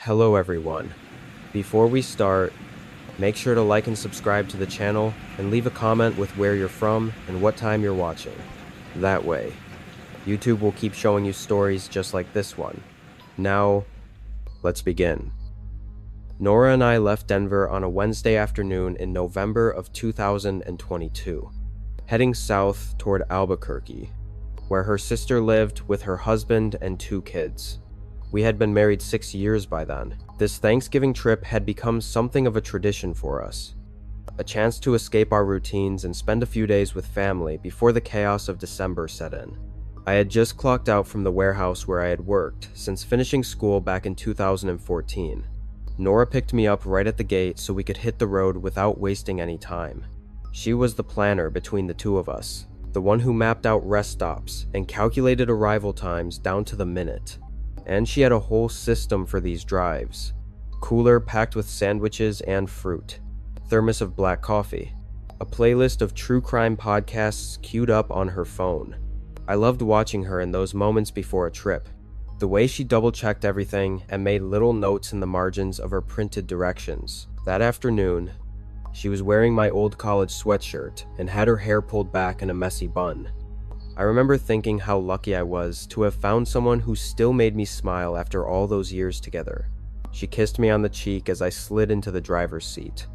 Hello everyone. Before we start, make sure to like and subscribe to the channel and leave a comment with where you're from and what time you're watching. That way, YouTube will keep showing you stories just like this one. Now, let's begin. Nora and I left Denver on a Wednesday afternoon in November of 2022, heading south toward Albuquerque, where her sister lived with her husband and 2 kids. We had been married 6 years by then. This Thanksgiving trip had become something of a tradition for us, a chance to escape our routines and spend a few days with family before the chaos of December set in. I had just clocked out from the warehouse where I had worked since finishing school back in 2014. Nora picked me up right at the gate so we could hit the road without wasting any time. She was the planner between the two of us, the one who mapped out rest stops and calculated arrival times down to the minute. And she had a whole system for these drives. Cooler packed with sandwiches and fruit, thermos of black coffee, a playlist of true crime podcasts queued up on her phone. I loved watching her in those moments before a trip. The way she double-checked everything and made little notes in the margins of her printed directions. That afternoon, she was wearing my old college sweatshirt and had her hair pulled back in a messy bun. I remember thinking how lucky I was to have found someone who still made me smile after all those years together. She kissed me on the cheek as I slid into the driver's seat,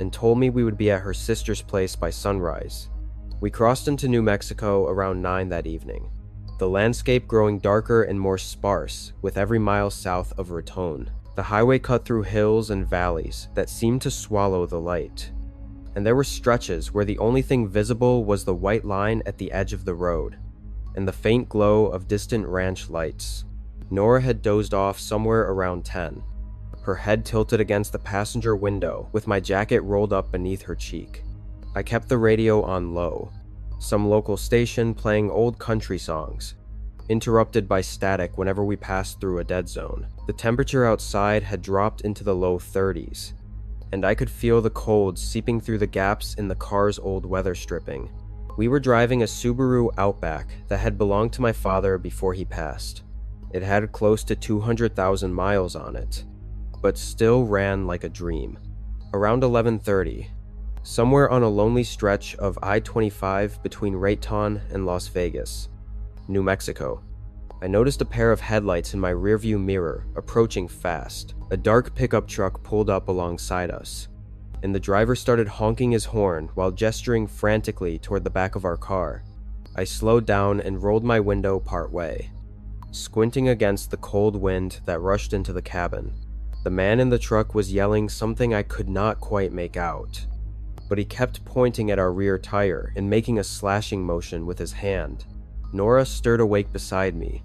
and told me we would be at her sister's place by sunrise. We crossed into New Mexico around 9 that evening, the landscape growing darker and more sparse with every mile south of Raton. The highway cut through hills and valleys that seemed to swallow the light, and there were stretches where the only thing visible was the white line at the edge of the road, and the faint glow of distant ranch lights. Nora had dozed off somewhere around 10, her head tilted against the passenger window with my jacket rolled up beneath her cheek. I kept the radio on low, some local station playing old country songs, interrupted by static whenever we passed through a dead zone. The temperature outside had dropped into the low 30s, and I could feel the cold seeping through the gaps in the car's old weather stripping. We were driving a Subaru Outback that had belonged to my father before he passed. It had close to 200,000 miles on it, but still ran like a dream. Around 11:30, somewhere on a lonely stretch of I-25 between Raton and Las Vegas, New Mexico, I noticed a pair of headlights in my rearview mirror approaching fast. A dark pickup truck pulled up alongside us, and the driver started honking his horn while gesturing frantically toward the back of our car. I slowed down and rolled my window part way, squinting against the cold wind that rushed into the cabin. The man in the truck was yelling something I could not quite make out, but he kept pointing at our rear tire and making a slashing motion with his hand. Nora stirred awake beside me,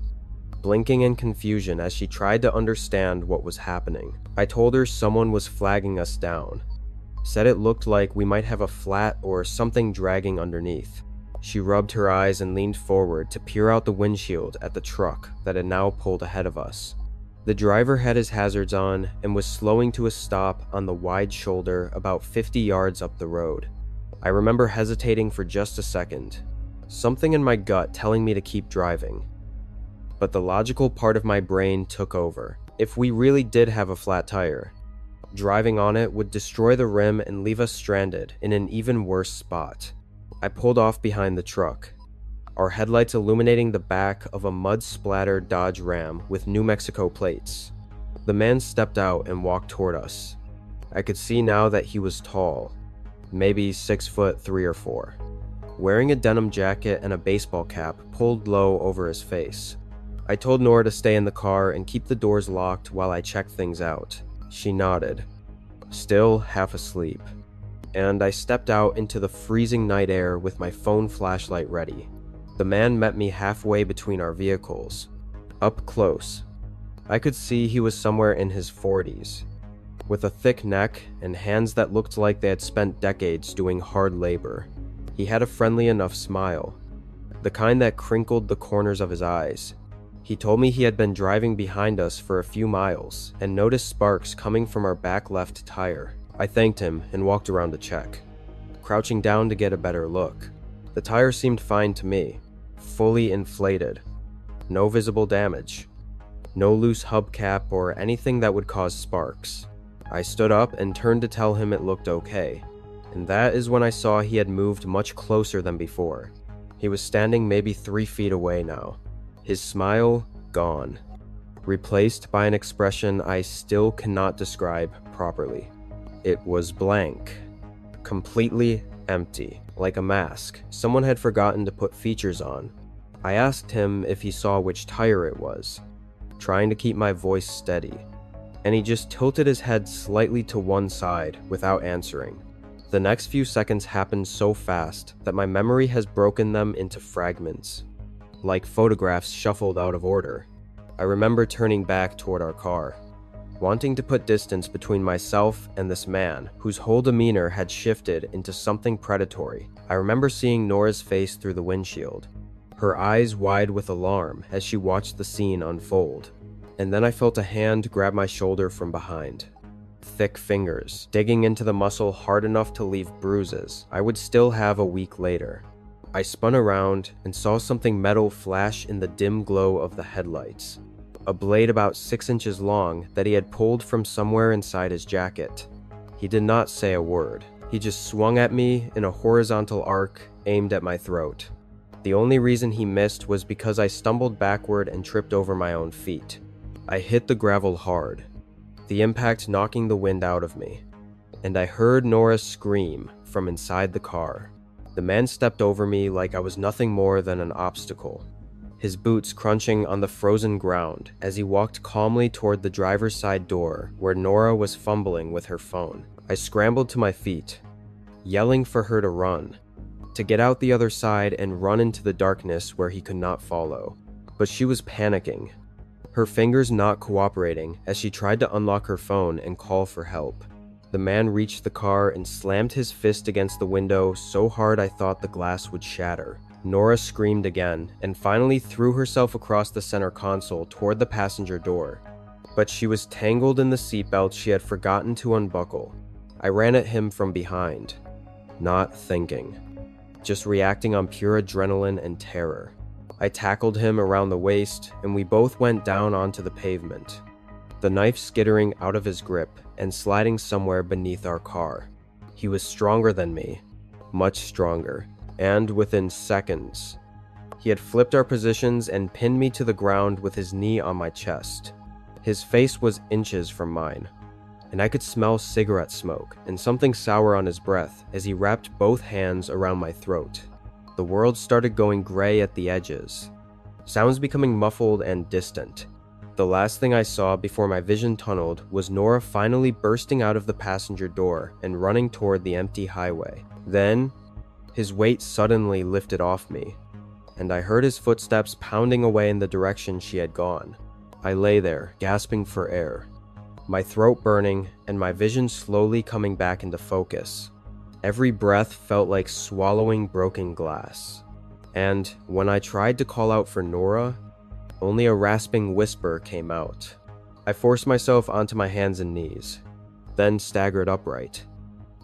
blinking in confusion as she tried to understand what was happening. I told her someone was flagging us down, said it looked like we might have a flat or something dragging underneath. She rubbed her eyes and leaned forward to peer out the windshield at the truck that had now pulled ahead of us. The driver had his hazards on and was slowing to a stop on the wide shoulder about 50 yards up the road. I remember hesitating for just a second, something in my gut telling me to keep driving. But the logical part of my brain took over. If we really did have a flat tire, driving on it would destroy the rim and leave us stranded in an even worse spot. I pulled off behind the truck, our headlights illuminating the back of a mud-splattered Dodge Ram with New Mexico plates. The man stepped out and walked toward us. I could see now that he was tall, maybe 6'3" or 4", wearing a denim jacket and a baseball cap pulled low over his face. I told Nora to stay in the car and keep the doors locked while I checked things out. She nodded, still half asleep, and I stepped out into the freezing night air with my phone flashlight ready. The man met me halfway between our vehicles. Up close, I could see he was somewhere in his 40s, with a thick neck and hands that looked like they had spent decades doing hard labor. He had a friendly enough smile, the kind that crinkled the corners of his eyes. He told me he had been driving behind us for a few miles and noticed sparks coming from our back left tire. I thanked him and walked around to check, crouching down to get a better look. The tire seemed fine to me, fully inflated, no visible damage. No loose hubcap or anything that would cause sparks. I stood up and turned to tell him it looked okay, and that is when I saw he had moved much closer than before. He was standing maybe 3 feet away now, his smile gone, replaced by an expression I still cannot describe properly. It was blank, completely empty, like a mask someone had forgotten to put features on. I asked him if he saw which tire it was, trying to keep my voice steady, and he just tilted his head slightly to one side without answering. The next few seconds happened so fast that my memory has broken them into fragments, like photographs shuffled out of order. I remember turning back toward our car, wanting to put distance between myself and this man whose whole demeanor had shifted into something predatory. I remember seeing Nora's face through the windshield, her eyes wide with alarm as she watched the scene unfold. And then I felt a hand grab my shoulder from behind. Thick fingers, digging into the muscle hard enough to leave bruises I would still have a week later. I spun around and saw something metal flash in the dim glow of the headlights. A blade about 6 inches long that he had pulled from somewhere inside his jacket. He did not say a word. He just swung at me in a horizontal arc aimed at my throat. The only reason he missed was because I stumbled backward and tripped over my own feet. I hit the gravel hard, the impact knocking the wind out of me, and I heard Nora scream from inside the car. The man stepped over me like I was nothing more than an obstacle, his boots crunching on the frozen ground as he walked calmly toward the driver's side door where Nora was fumbling with her phone. I scrambled to my feet, yelling for her to run, to get out the other side and run into the darkness where he could not follow. But she was panicking, her fingers not cooperating as she tried to unlock her phone and call for help. The man reached the car and slammed his fist against the window so hard I thought the glass would shatter. Nora screamed again and finally threw herself across the center console toward the passenger door. But she was tangled in the seatbelt she had forgotten to unbuckle. I ran at him from behind, not thinking, just reacting on pure adrenaline and terror. I tackled him around the waist, and we both went down onto the pavement, the knife skittering out of his grip and sliding somewhere beneath our car. He was stronger than me, much stronger, and within seconds, he had flipped our positions and pinned me to the ground with his knee on my chest. His face was inches from mine, and I could smell cigarette smoke and something sour on his breath as he wrapped both hands around my throat. The world started going gray at the edges, sounds becoming muffled and distant. The last thing I saw before my vision tunneled was Nora finally bursting out of the passenger door and running toward the empty highway. Then, his weight suddenly lifted off me, and I heard his footsteps pounding away in the direction she had gone. I lay there, gasping for air, my throat burning and my vision slowly coming back into focus. Every breath felt like swallowing broken glass. And when I tried to call out for Nora, only a rasping whisper came out. I forced myself onto my hands and knees, then staggered upright,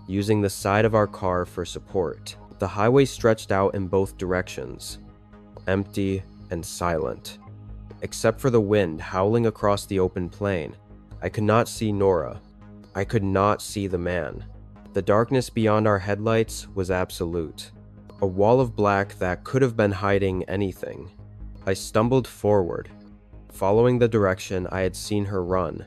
using the side of our car for support. The highway stretched out in both directions, empty and silent. Except for the wind howling across the open plain, I could not see Nora. I could not see the man. The darkness beyond our headlights was absolute, a wall of black that could have been hiding anything. I stumbled forward, following the direction I had seen her run,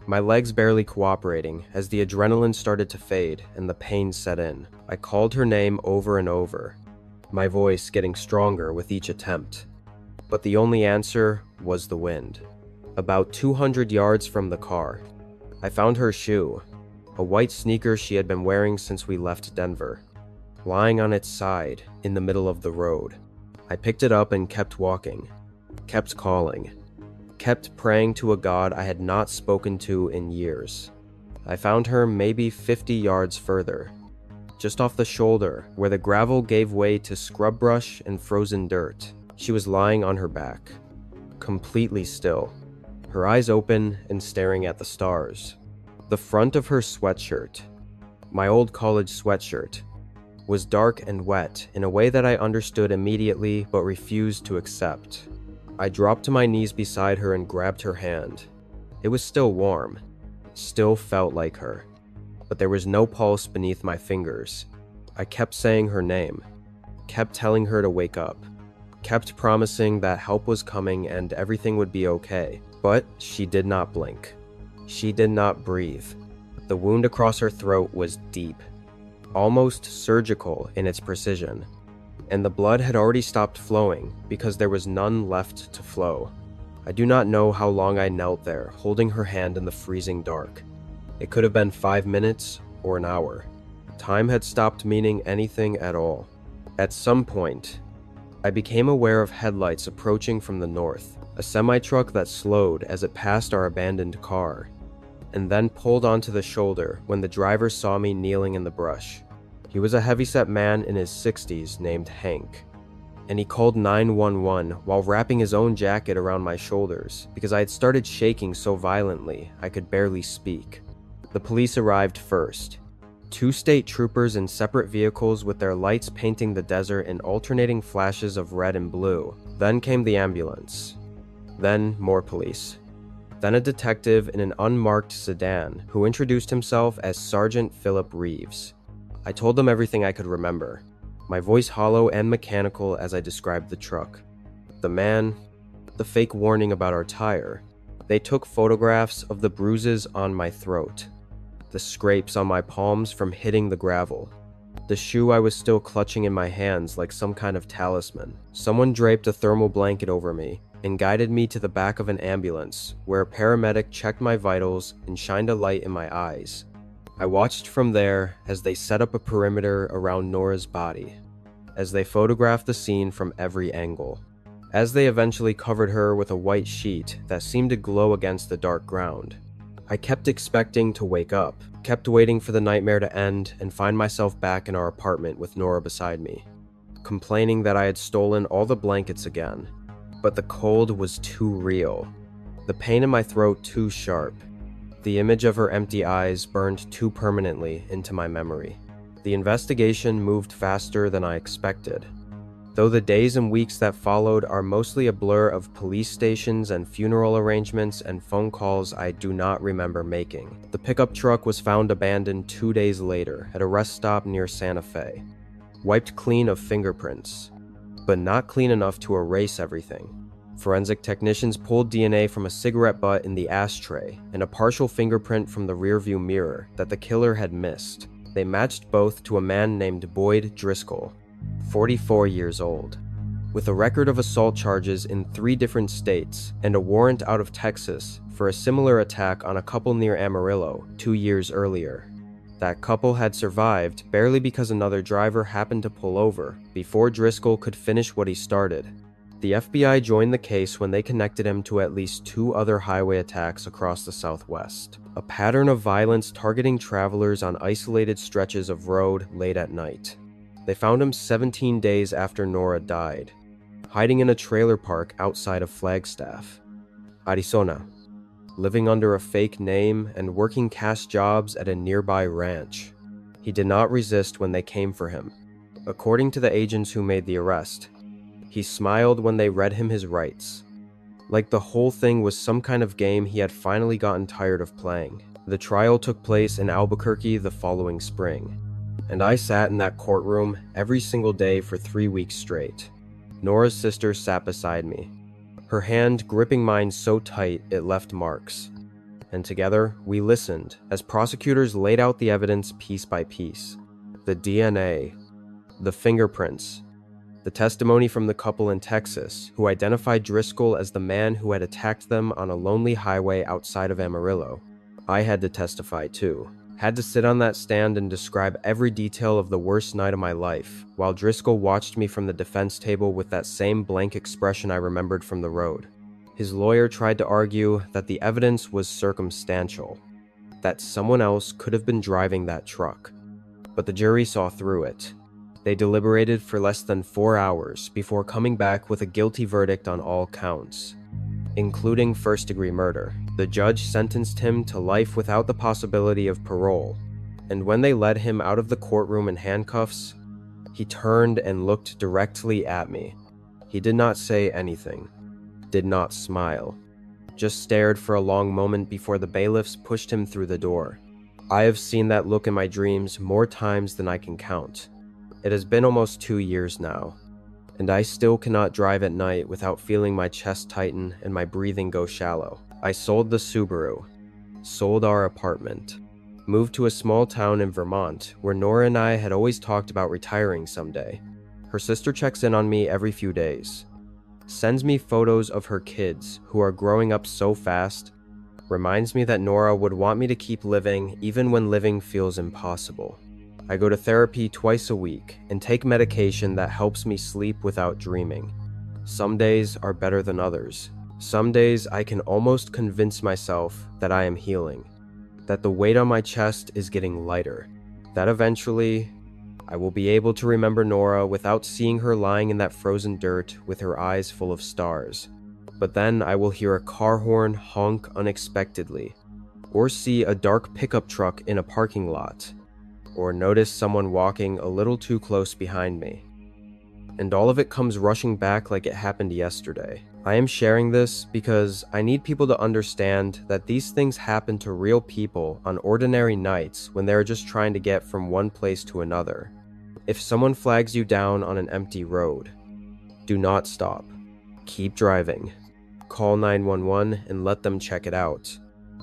my legs barely cooperating as the adrenaline started to fade and the pain set in. I called her name over and over, my voice getting stronger with each attempt. But the only answer was the wind. About 200 yards from the car, I found her shoe, a white sneaker she had been wearing since we left Denver, lying on its side in the middle of the road. I picked it up and kept walking, kept calling, kept praying to a God I had not spoken to in years. I found her maybe 50 yards further, just off the shoulder where the gravel gave way to scrub brush and frozen dirt. She was lying on her back, completely still, her eyes open and staring at the stars. The front of her sweatshirt, my old college sweatshirt, was dark and wet in a way that I understood immediately but refused to accept. I dropped to my knees beside her and grabbed her hand. It was still warm, still felt like her, but there was no pulse beneath my fingers. I kept saying her name, kept telling her to wake up, kept promising that help was coming and everything would be okay, but she did not blink. She did not breathe. The wound across her throat was deep, almost surgical in its precision, and the blood had already stopped flowing because there was none left to flow. I do not know how long I knelt there, holding her hand in the freezing dark. It could have been 5 minutes or an hour. Time had stopped meaning anything at all. At some point, I became aware of headlights approaching from the north, a semi-truck that slowed as it passed our abandoned car, and then pulled onto the shoulder when the driver saw me kneeling in the brush. He was a heavyset man in his 60s named Hank, and he called 911 while wrapping his own jacket around my shoulders because I had started shaking so violently I could barely speak. The police arrived first. 2 state troopers in separate vehicles with their lights painting the desert in alternating flashes of red and blue. Then came the ambulance. Then more police. Then a detective in an unmarked sedan who introduced himself as Sergeant Philip Reeves. I told them everything I could remember, my voice hollow and mechanical as I described the truck. The man, the fake warning about our tire. They took photographs of the bruises on my throat, the scrapes on my palms from hitting the gravel, the shoe I was still clutching in my hands like some kind of talisman. Someone draped a thermal blanket over me and guided me to the back of an ambulance where a paramedic checked my vitals and shined a light in my eyes. I watched from there as they set up a perimeter around Nora's body, as they photographed the scene from every angle, as they eventually covered her with a white sheet that seemed to glow against the dark ground. I kept expecting to wake up, kept waiting for the nightmare to end and find myself back in our apartment with Nora beside me, complaining that I had stolen all the blankets again. But the cold was too real, the pain in my throat too sharp. The image of her empty eyes burned too permanently into my memory. The investigation moved faster than I expected, though the days and weeks that followed are mostly a blur of police stations and funeral arrangements and phone calls I do not remember making. The pickup truck was found abandoned 2 days later at a rest stop near Santa Fe, wiped clean of fingerprints, but not clean enough to erase everything. Forensic technicians pulled DNA from a cigarette butt in the ashtray and a partial fingerprint from the rearview mirror that the killer had missed. They matched both to a man named Boyd Driscoll, 44 years old, with a record of assault charges in 3 different states and a warrant out of Texas for a similar attack on a couple near Amarillo 2 years earlier. That couple had survived barely because another driver happened to pull over before Driscoll could finish what he started. The FBI joined the case when they connected him to at least 2 other highway attacks across the Southwest, a pattern of violence targeting travelers on isolated stretches of road late at night. They found him 17 days after Nora died, hiding in a trailer park outside of Flagstaff, Arizona, living under a fake name and working cash jobs at a nearby ranch. He did not resist when they came for him. According to the agents who made the arrest, he smiled when they read him his rights, like the whole thing was some kind of game he had finally gotten tired of playing. The trial took place in Albuquerque the following spring, and I sat in that courtroom every single day for 3 weeks straight. Nora's sister sat beside me, her hand gripping mine so tight it left marks, and together we listened as prosecutors laid out the evidence piece by piece. The DNA, the fingerprints, the testimony from the couple in Texas who identified Driscoll as the man who had attacked them on a lonely highway outside of Amarillo. I had to testify too. Had to sit on that stand and describe every detail of the worst night of my life, while Driscoll watched me from the defense table with that same blank expression I remembered from the road. His lawyer tried to argue that the evidence was circumstantial, that someone else could have been driving that truck, but the jury saw through it. They deliberated for less than 4 hours before coming back with a guilty verdict on all counts, including first-degree murder. The judge sentenced him to life without the possibility of parole, and when they led him out of the courtroom in handcuffs, he turned and looked directly at me. He did not say anything, did not smile, just stared for a long moment before the bailiffs pushed him through the door. I have seen that look in my dreams more times than I can count. It has been almost 2 years now, and I still cannot drive at night without feeling my chest tighten and my breathing go shallow. I sold the Subaru, sold our apartment, moved to a small town in Vermont where Nora and I had always talked about retiring someday. Her sister checks in on me every few days, sends me photos of her kids who are growing up so fast, reminds me that Nora would want me to keep living even when living feels impossible. I go to therapy twice a week and take medication that helps me sleep without dreaming. Some days are better than others. Some days I can almost convince myself that I am healing, that the weight on my chest is getting lighter, that eventually I will be able to remember Nora without seeing her lying in that frozen dirt with her eyes full of stars. But then I will hear a car horn honk unexpectedly, or see a dark pickup truck in a parking lot, or notice someone walking a little too close behind me. And all of it comes rushing back like it happened yesterday. I am sharing this because I need people to understand that these things happen to real people on ordinary nights when they're just trying to get from one place to another. If someone flags you down on an empty road, do not stop. Keep driving. Call 911 and let them check it out.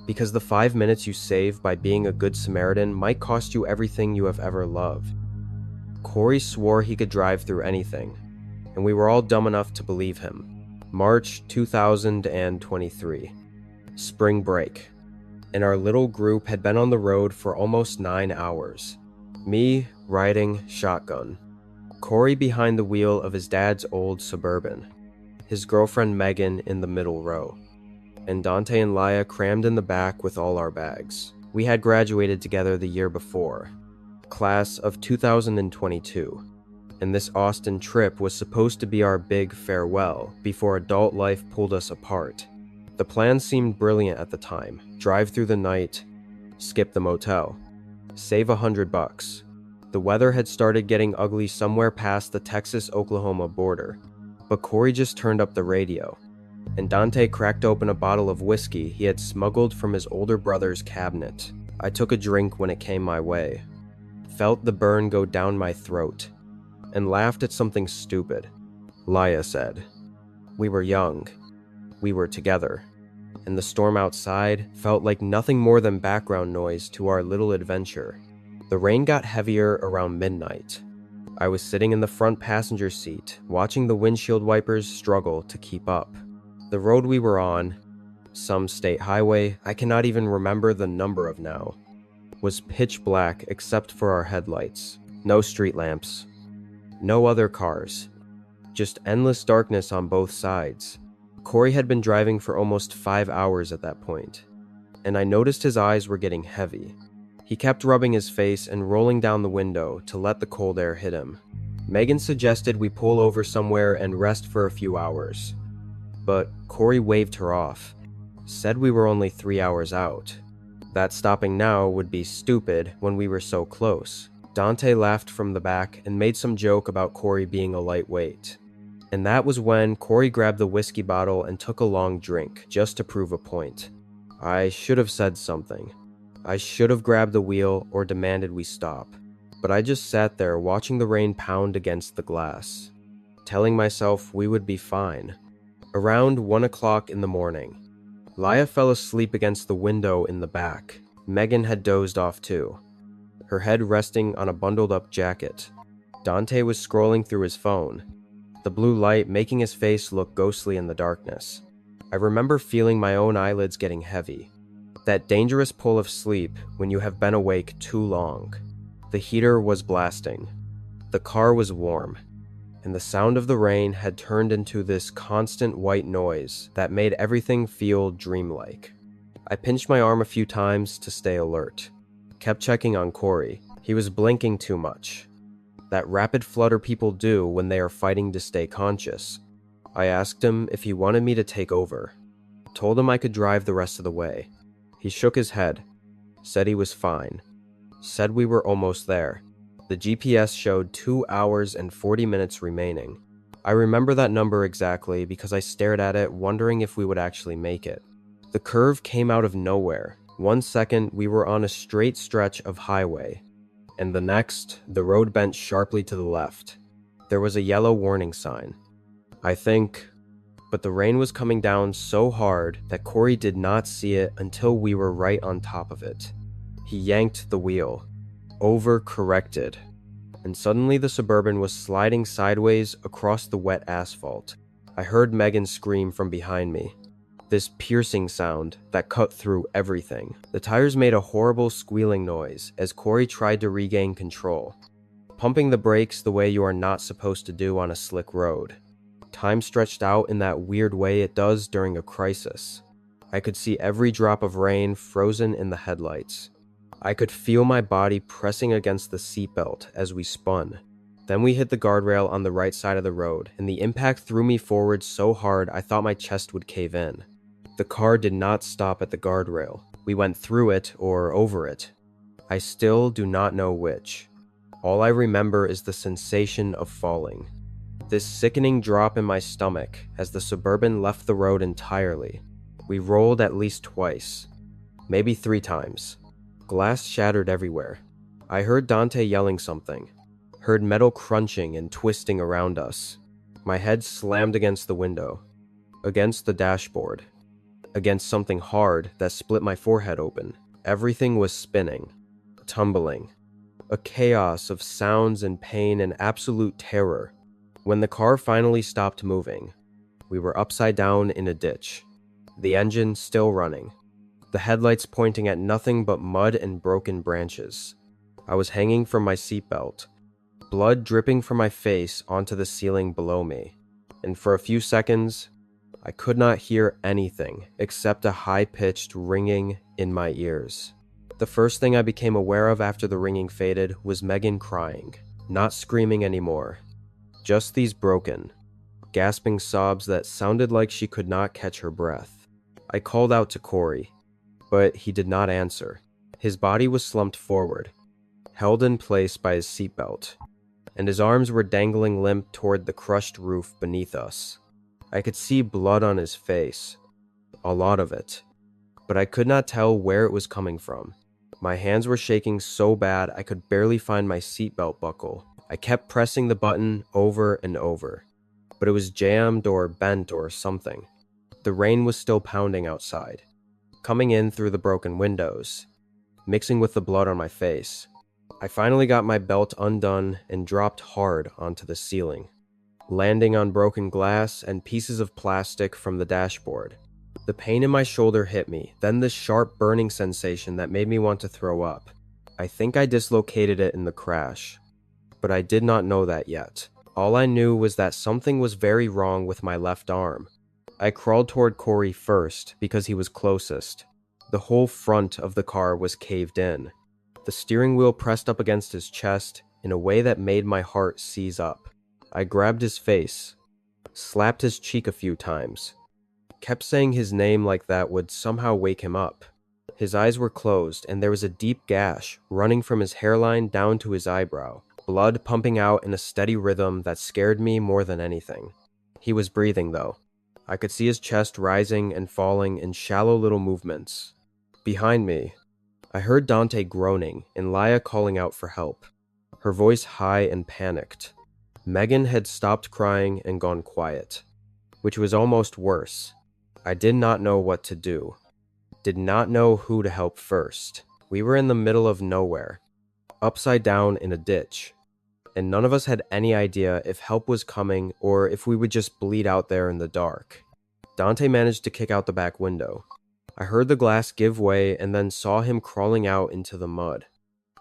Because the 5 minutes you save by being a good Samaritan might cost you everything you have ever loved. Corey swore he could drive through anything, and we were all dumb enough to believe him. March 2023. Spring break. And our little group had been on the road for almost 9 hours. Me riding shotgun. Corey behind the wheel of his dad's old Suburban. His girlfriend Megan in the middle row. And Dante and Laya crammed in the back with all our bags. We had graduated together the year before, class of 2022, and this Austin trip was supposed to be our big farewell before adult life pulled us apart. The plan seemed brilliant at the time. Drive through the night, skip the motel, save $100. The weather had started getting ugly somewhere past the Texas-Oklahoma border, but Corey just turned up the radio, and Dante cracked open a bottle of whiskey he had smuggled from his older brother's cabinet. I took a drink when it came my way, felt the burn go down my throat, and laughed at something stupid. Laya said, "We were young. We were together." And the storm outside felt like nothing more than background noise to our little adventure. The rain got heavier around midnight. I was sitting in the front passenger seat, watching the windshield wipers struggle to keep up. The road we were on, some state highway I cannot even remember the number of now, was pitch black except for our headlights. No street lamps. No other cars. Just endless darkness on both sides. Corey had been driving for almost 5 hours at that point, and I noticed his eyes were getting heavy. He kept rubbing his face and rolling down the window to let the cold air hit him. Megan suggested we pull over somewhere and rest for a few hours, but Corey waved her off, said we were only 3 hours out. That stopping now would be stupid when we were so close. Dante laughed from the back and made some joke about Corey being a lightweight. And that was when Corey grabbed the whiskey bottle and took a long drink, just to prove a point. I should have said something. I should have grabbed the wheel or demanded we stop. But I just sat there watching the rain pound against the glass, telling myself we would be fine. Around 1 o'clock in the morning, Laya fell asleep against the window in the back. Megan had dozed off too, her head resting on a bundled up jacket. Dante was scrolling through his phone, the blue light making his face look ghostly in the darkness. I remember feeling my own eyelids getting heavy. That dangerous pull of sleep when you have been awake too long. The heater was blasting. The car was warm, and the sound of the rain had turned into this constant white noise that made everything feel dreamlike. I pinched my arm a few times to stay alert. Kept checking on Corey. He was blinking too much. That rapid flutter people do when they are fighting to stay conscious. I asked him if he wanted me to take over. Told him I could drive the rest of the way. He shook his head, said he was fine, said we were almost there. The GPS showed 2 hours and 40 minutes remaining. I remember that number exactly because I stared at it, wondering if we would actually make it. The curve came out of nowhere. 1 second, we were on a straight stretch of highway, and the next, the road bent sharply to the left. There was a yellow warning sign. I think, but the rain was coming down so hard that Corey did not see it until we were right on top of it. He yanked the wheel, overcorrected, and suddenly the Suburban was sliding sideways across the wet asphalt. I heard Megan scream from behind me. This piercing sound that cut through everything. The tires made a horrible squealing noise as Corey tried to regain control, pumping the brakes the way you are not supposed to do on a slick road. Time stretched out in that weird way it does during a crisis. I could see every drop of rain frozen in the headlights. I could feel my body pressing against the seatbelt as we spun. Then we hit the guardrail on the right side of the road, and the impact threw me forward so hard I thought my chest would cave in. The car did not stop at the guardrail. We went through it or over it. I still do not know which. All I remember is the sensation of falling. This sickening drop in my stomach as the Suburban left the road entirely. We rolled at least twice, maybe 3 times. Glass shattered everywhere. I heard Dante yelling something, heard metal crunching and twisting around us. My head slammed against the window, against the dashboard, against something hard that split my forehead open. Everything was spinning, tumbling, a chaos of sounds and pain and absolute terror. When the car finally stopped moving, we were upside down in a ditch, the engine still running, the headlights pointing at nothing but mud and broken branches. I was hanging from my seatbelt, blood dripping from my face onto the ceiling below me, and for a few seconds, I could not hear anything except a high-pitched ringing in my ears. The first thing I became aware of after the ringing faded was Megan crying, not screaming anymore. Just these broken, gasping sobs that sounded like she could not catch her breath. I called out to Corey, but he did not answer. His body was slumped forward, held in place by his seatbelt, and his arms were dangling limp toward the crushed roof beneath us. I could see blood on his face, a lot of it, but I could not tell where it was coming from. My hands were shaking so bad I could barely find my seatbelt buckle. I kept pressing the button over and over, but it was jammed or bent or something. The rain was still pounding outside, coming in through the broken windows, mixing with the blood on my face. I finally got my belt undone and dropped hard onto the ceiling, landing on broken glass and pieces of plastic from the dashboard. The pain in my shoulder hit me, then this sharp burning sensation that made me want to throw up. I think I dislocated it in the crash, but I did not know that yet. All I knew was that something was very wrong with my left arm. I crawled toward Corey first because he was closest. The whole front of the car was caved in. The steering wheel pressed up against his chest in a way that made my heart seize up. I grabbed his face, slapped his cheek a few times, kept saying his name like that would somehow wake him up. His eyes were closed, and there was a deep gash running from his hairline down to his eyebrow, blood pumping out in a steady rhythm that scared me more than anything. He was breathing, though. I could see his chest rising and falling in shallow little movements. Behind me, I heard Dante groaning and Laya calling out for help, her voice high and panicked. Megan had stopped crying and gone quiet, which was almost worse. I did not know what to do, did not know who to help first. We were in the middle of nowhere, upside down in a ditch, and none of us had any idea if help was coming or if we would just bleed out there in the dark. Dante managed to kick out the back window. I heard the glass give way and then saw him crawling out into the mud,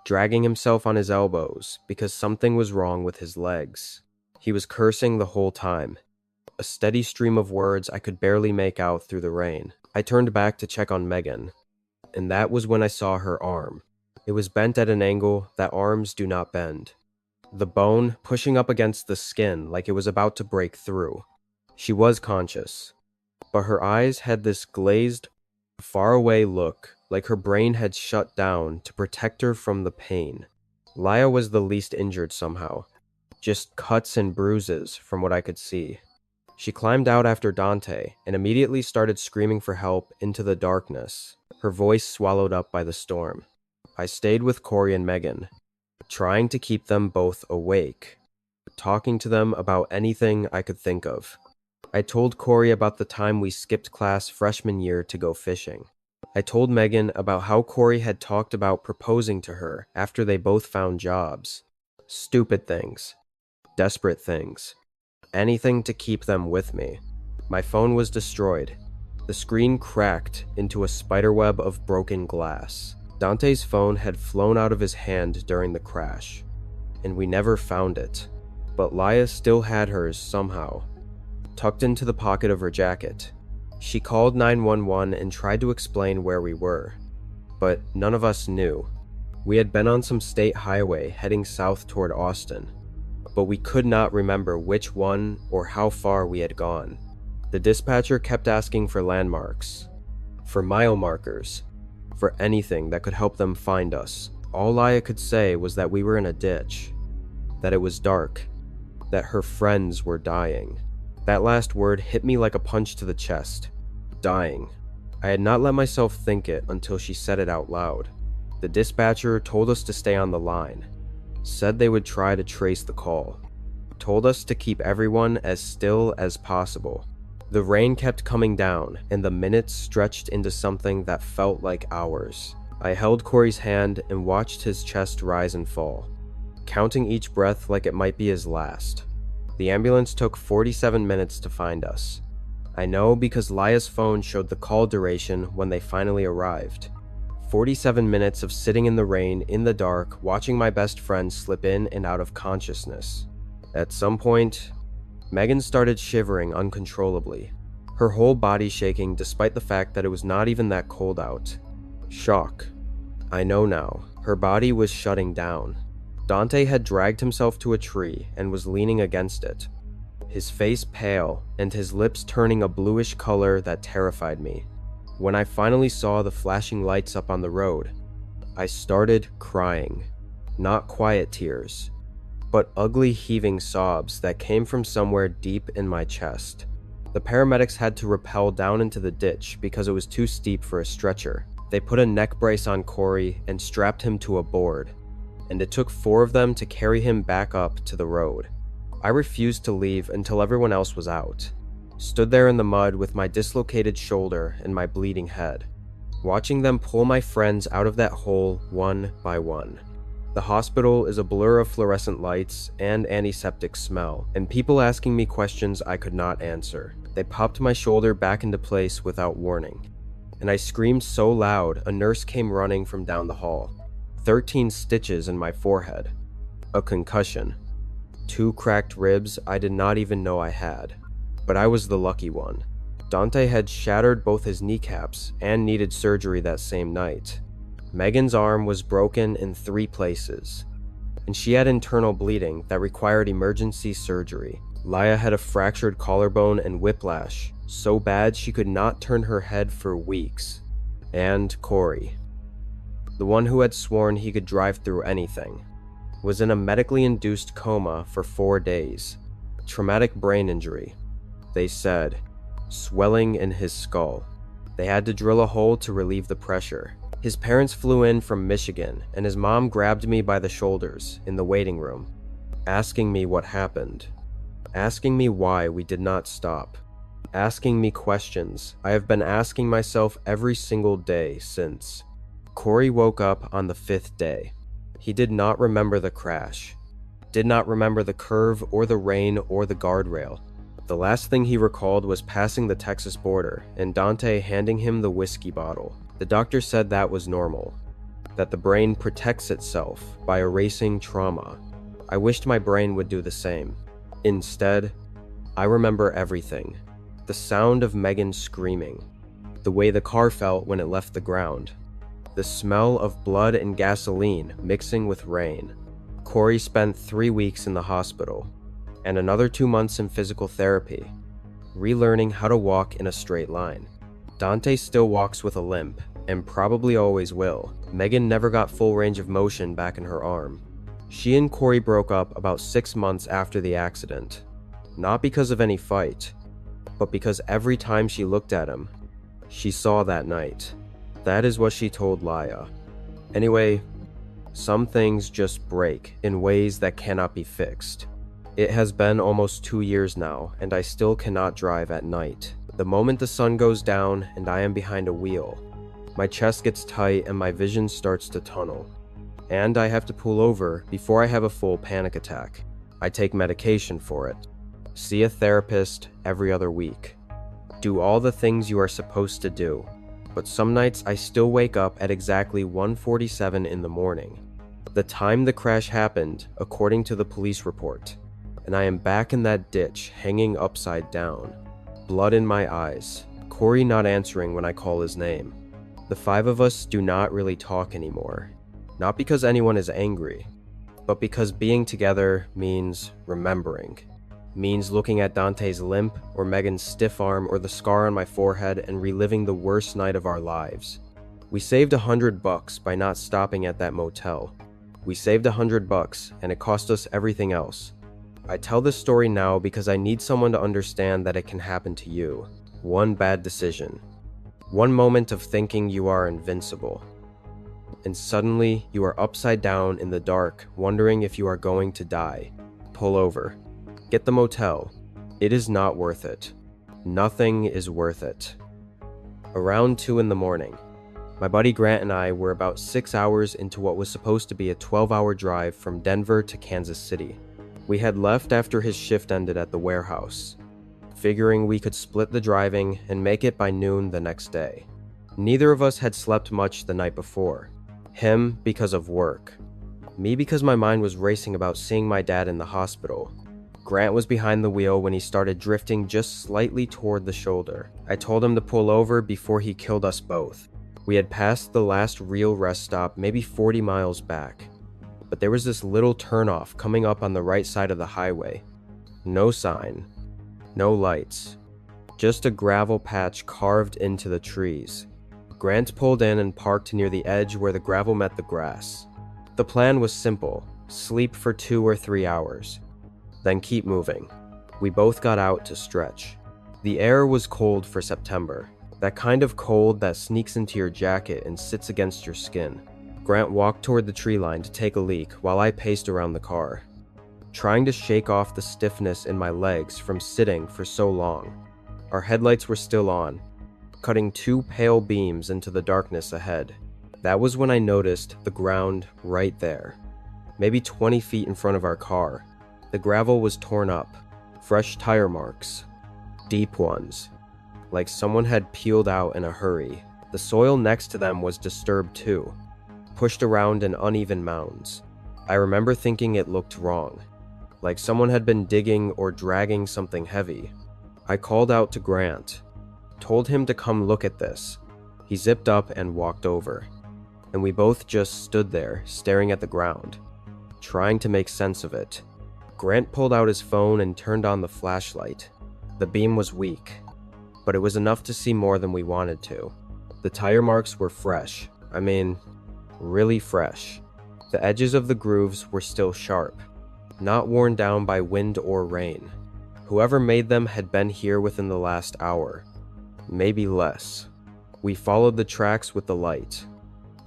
dragging himself on his elbows because something was wrong with his legs. He was cursing the whole time, a steady stream of words I could barely make out through the rain. I turned back to check on Megan, and that was when I saw her arm. It was bent at an angle that arms do not bend, the bone pushing up against the skin like it was about to break through. She was conscious, but her eyes had this glazed, faraway look, like her brain had shut down to protect her from the pain. Laya was the least injured somehow, just cuts and bruises from what I could see. She climbed out after Dante and immediately started screaming for help into the darkness, her voice swallowed up by the storm. I stayed with Corey and Megan, trying to keep them both awake, talking to them about anything I could think of. I told Corey about the time we skipped class freshman year to go fishing. I told Megan about how Corey had talked about proposing to her after they both found jobs. Stupid things. Desperate things. Anything to keep them with me. My phone was destroyed. The screen cracked into a spiderweb of broken glass. Dante's phone had flown out of his hand during the crash, and we never found it. But Laya still had hers somehow, tucked into the pocket of her jacket. She called 911 and tried to explain where we were, but none of us knew. We had been on some state highway heading south toward Austin, but we could not remember which one or how far we had gone. The dispatcher kept asking for landmarks, for mile markers, for anything that could help them find us. All Laya could say was that we were in a ditch, that it was dark, that her friends were dying. That last word hit me like a punch to the chest. Dying. I had not let myself think it until she said it out loud. The dispatcher told us to stay on the line, said they would try to trace the call, told us to keep everyone as still as possible. The rain kept coming down, and the minutes stretched into something that felt like hours. I held Corey's hand and watched his chest rise and fall, counting each breath like it might be his last. The ambulance took 47 minutes to find us. I know because Laya's phone showed the call duration when they finally arrived. 47 minutes of sitting in the rain, in the dark, watching my best friend slip in and out of consciousness. At some point, Megan started shivering uncontrollably, her whole body shaking despite the fact that it was not even that cold out. Shock. I know now. Her body was shutting down. Dante had dragged himself to a tree and was leaning against it, his face pale and his lips turning a bluish color that terrified me. When I finally saw the flashing lights up on the road, I started crying. Not quiet tears, but ugly heaving sobs that came from somewhere deep in my chest. The paramedics had to rappel down into the ditch because it was too steep for a stretcher. They put a neck brace on Corey and strapped him to a board, and it took 4 of them to carry him back up to the road. I refused to leave until everyone else was out. Stood there in the mud with my dislocated shoulder and my bleeding head, watching them pull my friends out of that hole one by one. The hospital is a blur of fluorescent lights and antiseptic smell, and people asking me questions I could not answer. They popped my shoulder back into place without warning, and I screamed so loud a nurse came running from down the hall. 13 stitches in my forehead. A concussion. 2 cracked ribs I did not even know I had. But I was the lucky one. Dante had shattered both his kneecaps and needed surgery that same night. Megan's arm was broken in 3 places, and she had internal bleeding that required emergency surgery. Laya had a fractured collarbone and whiplash, so bad she could not turn her head for weeks. And Corey, the one who had sworn he could drive through anything, was in a medically induced coma for 4 days. Traumatic brain injury, they said, swelling in his skull. They had to drill a hole to relieve the pressure. His parents flew in from Michigan, and his mom grabbed me by the shoulders in the waiting room, asking me what happened, asking me why we did not stop, asking me questions I have been asking myself every single day since. Corey woke up on the 5th day. He did not remember the crash, did not remember the curve or the rain or the guardrail. The last thing he recalled was passing the Texas border and Dante handing him the whiskey bottle. The doctor said that was normal, that the brain protects itself by erasing trauma. I wished my brain would do the same. Instead, I remember everything. The sound of Megan screaming, the way the car felt when it left the ground, the smell of blood and gasoline mixing with rain. Corey spent 3 weeks in the hospital, and another 2 months in physical therapy, relearning how to walk in a straight line. Dante still walks with a limp, and probably always will. Megan never got full range of motion back in her arm. She and Corey broke up about 6 months after the accident. Not because of any fight, but because every time she looked at him, she saw that night. That is what she told Laya. Anyway, some things just break in ways that cannot be fixed. It has been almost 2 years now, and I still cannot drive at night. The moment the sun goes down and I am behind a wheel, my chest gets tight and my vision starts to tunnel. And I have to pull over before I have a full panic attack. I take medication for it. See a therapist every other week. Do all the things you are supposed to do. But some nights I still wake up at exactly 1:47 in the morning, the time the crash happened according to the police report, and I am back in that ditch hanging upside down, blood in my eyes, Corey not answering when I call his name. The 5 of us do not really talk anymore, not because anyone is angry, but because being together means remembering. Means looking at Dante's limp, or Megan's stiff arm, or the scar on my forehead and reliving the worst night of our lives. We saved $100 by not stopping at that motel. We saved $100 and it cost us everything else. I tell this story now because I need someone to understand that it can happen to you. One bad decision. One moment of thinking you are invincible. And suddenly you are upside down in the dark, wondering if you are going to die. Pull over. Get the motel. It is not worth it. Nothing is worth it. Around 2 in the morning, my buddy Grant and I were about 6 hours into what was supposed to be a 12-hour drive from Denver to Kansas City. We had left after his shift ended at the warehouse, figuring we could split the driving and make it by noon the next day. Neither of us had slept much the night before. Him because of work. Me because my mind was racing about seeing my dad in the hospital. Grant was behind the wheel when he started drifting just slightly toward the shoulder. I told him to pull over before he killed us both. We had passed the last real rest stop maybe 40 miles back, but there was this little turnoff coming up on the right side of the highway. No sign, no lights, just a gravel patch carved into the trees. Grant pulled in and parked near the edge where the gravel met the grass. The plan was simple: sleep for 2 or 3 hours. Then keep moving. We both got out to stretch. The air was cold for September, that kind of cold that sneaks into your jacket and sits against your skin. Grant walked toward the tree line to take a leak while I paced around the car, trying to shake off the stiffness in my legs from sitting for so long. Our headlights were still on, cutting 2 pale beams into the darkness ahead. That was when I noticed the ground right there, maybe 20 feet in front of our car. The gravel was torn up, fresh tire marks, deep ones, like someone had peeled out in a hurry. The soil next to them was disturbed too, pushed around in uneven mounds. I remember thinking it looked wrong, like someone had been digging or dragging something heavy. I called out to Grant, told him to come look at this. He zipped up and walked over, and we both just stood there staring at the ground, trying to make sense of it. Grant pulled out his phone and turned on the flashlight. The beam was weak, but it was enough to see more than we wanted to. The tire marks were fresh. I mean, really fresh. The edges of the grooves were still sharp, not worn down by wind or rain. Whoever made them had been here within the last hour, maybe less. We followed the tracks with the light,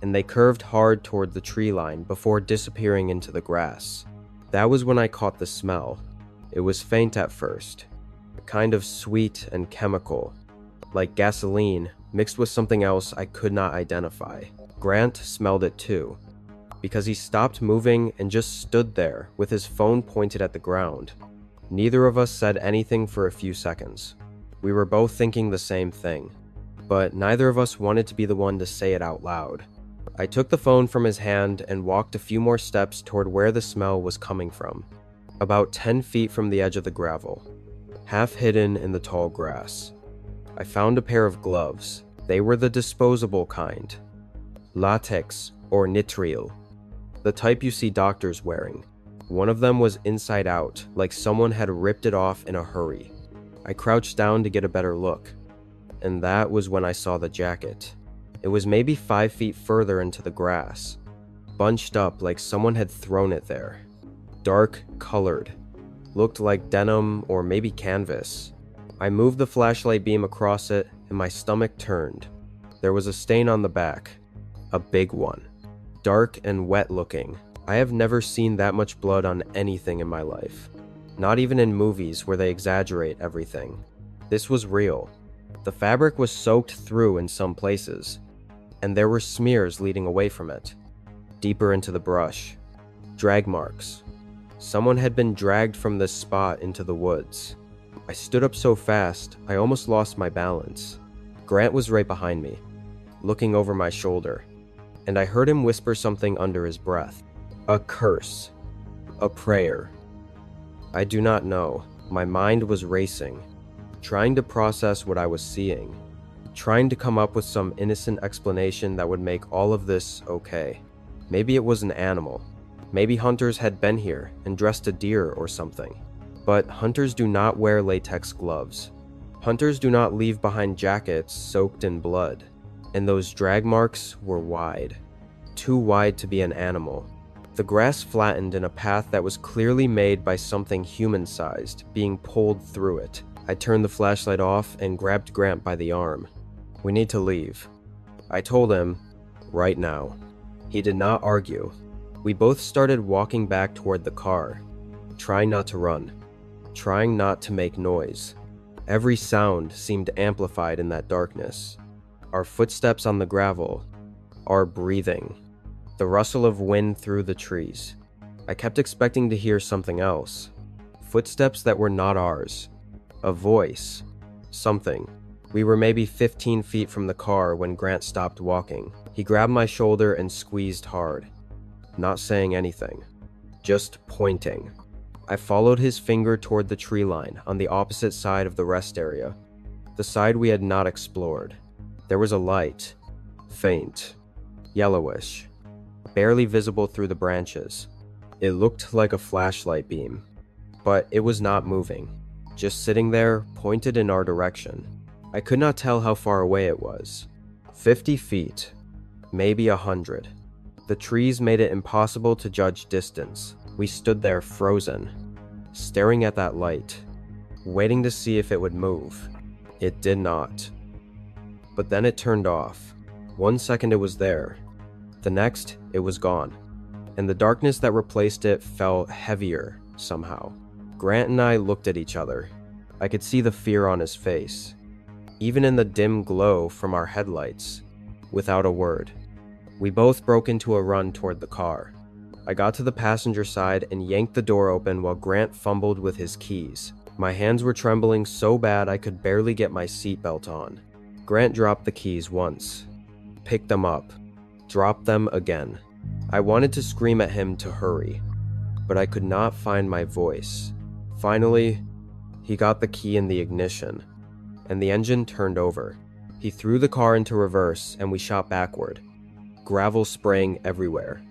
and they curved hard toward the tree line before disappearing into the grass. That was when I caught the smell. It was faint at first, kind of sweet and chemical, like gasoline mixed with something else I could not identify. Grant smelled it too, because he stopped moving and just stood there with his phone pointed at the ground. Neither of us said anything for a few seconds. We were both thinking the same thing, but neither of us wanted to be the one to say it out loud. I took the phone from his hand and walked a few more steps toward where the smell was coming from, about 10 feet from the edge of the gravel, half hidden in the tall grass. I found a pair of gloves. They were the disposable kind, latex or nitrile, the type you see doctors wearing. One of them was inside out, like someone had ripped it off in a hurry. I crouched down to get a better look, and that was when I saw the jacket. It was maybe 5 feet further into the grass, bunched up like someone had thrown it there. Dark colored, looked like denim or maybe canvas. I moved the flashlight beam across it and my stomach turned. There was a stain on the back, a big one, dark and wet looking. I have never seen that much blood on anything in my life, not even in movies where they exaggerate everything. This was real. The fabric was soaked through in some places, and there were smears leading away from it, deeper into the brush. Drag marks. Someone had been dragged from this spot into the woods. I stood up so fast, I almost lost my balance. Grant was right behind me, looking over my shoulder, and I heard him whisper something under his breath. A curse. A prayer. I do not know. My mind was racing, trying to process what I was seeing, trying to come up with some innocent explanation that would make all of this okay. Maybe it was an animal. Maybe hunters had been here and dressed a deer or something. But hunters do not wear latex gloves. Hunters do not leave behind jackets soaked in blood. And those drag marks were wide. Too wide to be an animal. The grass flattened in a path that was clearly made by something human-sized being pulled through it. I turned the flashlight off and grabbed Grant by the arm. We need to leave. I told him, right now. He did not argue. We both started walking back toward the car, trying not to run, trying not to make noise. Every sound seemed amplified in that darkness. Our footsteps on the gravel, our breathing, the rustle of wind through the trees. I kept expecting to hear something else. Footsteps that were not ours. A voice. Something. We were maybe 15 feet from the car when Grant stopped walking. He grabbed my shoulder and squeezed hard. Not saying anything. Just pointing. I followed his finger toward the tree line on the opposite side of the rest area. The side we had not explored. There was a light. Faint. Yellowish. Barely visible through the branches. It looked like a flashlight beam. But it was not moving. Just sitting there, pointed in our direction. I could not tell how far away it was. 50 feet. Maybe 100. The trees made it impossible to judge distance. We stood there frozen, staring at that light, waiting to see if it would move. It did not. But then it turned off. 1 second it was there. The next, it was gone. And the darkness that replaced it felt heavier somehow. Grant and I looked at each other. I could see the fear on his face, even in the dim glow from our headlights. Without a word, we both broke into a run toward the car. I got to the passenger side and yanked the door open while Grant fumbled with his keys. My hands were trembling so bad I could barely get my seatbelt on. Grant dropped the keys once, picked them up, dropped them again. I wanted to scream at him to hurry, but I could not find my voice. Finally, he got the key in the ignition, and the engine turned over. He threw the car into reverse and we shot backward, gravel spraying everywhere.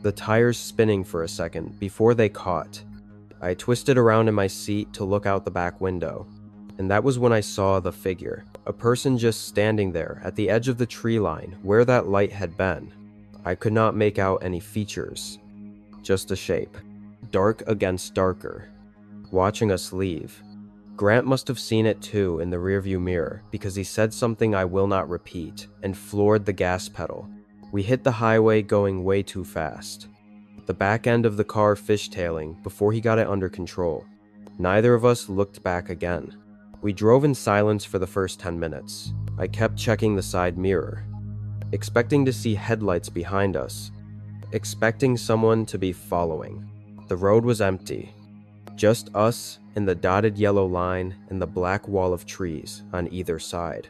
The tires spinning for a second before they caught. I twisted around in my seat to look out the back window, and that was when I saw the figure, a person just standing there at the edge of the tree line where that light had been. I could not make out any features, just a shape, dark against darker, watching us leave. Grant must have seen it too in the rearview mirror because he said something I will not repeat and floored the gas pedal. We hit the highway going way too fast. The back end of the car fishtailing before he got it under control. Neither of us looked back again. We drove in silence for the first 10 minutes. I kept checking the side mirror, expecting to see headlights behind us, expecting someone to be following. The road was empty. Just us and the dotted yellow line and the black wall of trees on either side.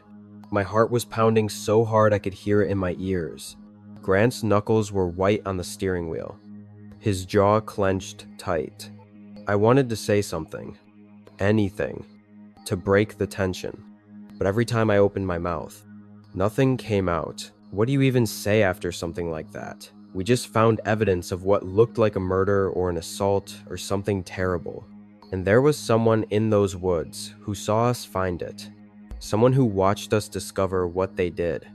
My heart was pounding so hard I could hear it in my ears. Grant's knuckles were white on the steering wheel. His jaw clenched tight. I wanted to say something, anything, to break the tension. But every time I opened my mouth, nothing came out. What do you even say after something like that? We just found evidence of what looked like a murder or an assault or something terrible. And there was someone in those woods who saw us find it. Someone who watched us discover what they did.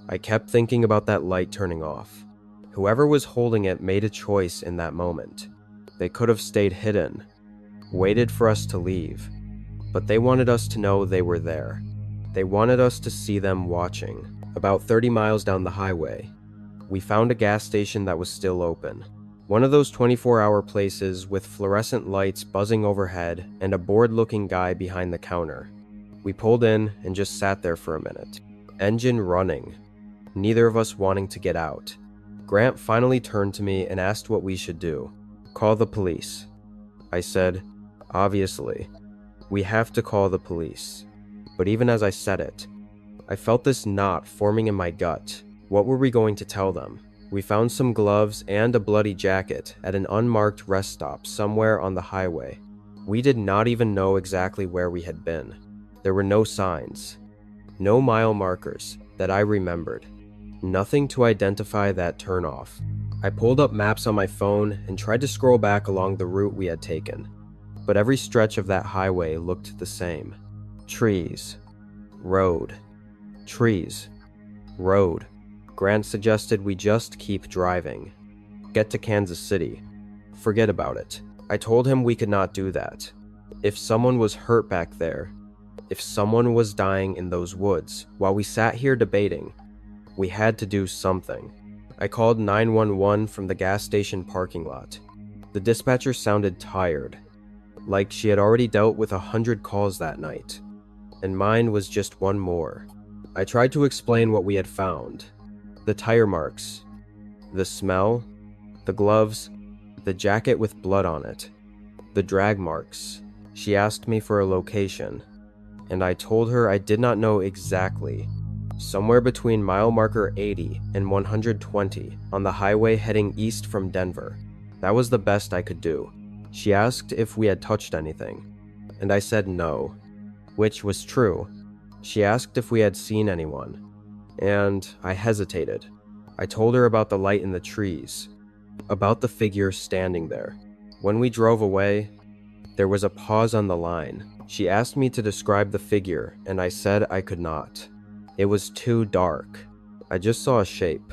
I kept thinking about that light turning off. Whoever was holding it made a choice in that moment. They could have stayed hidden, waited for us to leave, but they wanted us to know they were there. They wanted us to see them watching. About 30 miles down the highway, we found a gas station that was still open. One of those 24-hour places with fluorescent lights buzzing overhead and a bored-looking guy behind the counter. We pulled in and just sat there for a minute. Engine running, neither of us wanting to get out. Grant finally turned to me and asked what we should do. Call the police. I said, obviously, we have to call the police. But even as I said it, I felt this knot forming in my gut. What were we going to tell them? We found some gloves and a bloody jacket at an unmarked rest stop somewhere on the highway. We did not even know exactly where we had been. There were no signs, no mile markers that I remembered, nothing to identify that turnoff. I pulled up maps on my phone and tried to scroll back along the route we had taken, but every stretch of that highway looked the same. Trees, road, trees, road. Grant suggested we just keep driving. Get to Kansas City. Forget about it. I told him we could not do that. If someone was hurt back there, if someone was dying in those woods while we sat here debating, we had to do something. I called 911 from the gas station parking lot. The dispatcher sounded tired, like she had already dealt with 100 calls that night, and mine was just one more. I tried to explain what we had found. The tire marks, the smell, the gloves, the jacket with blood on it, the drag marks. She asked me for a location, and I told her I did not know exactly. Somewhere between mile marker 80 and 120 on the highway heading east from Denver. That was the best I could do. She asked if we had touched anything, and I said no, which was true. She asked if we had seen anyone, and I hesitated. I told her about the light in the trees, about the figure standing there. When we drove away, there was a pause on the line. She asked me to describe the figure, and I said I could not. It was too dark. I just saw a shape.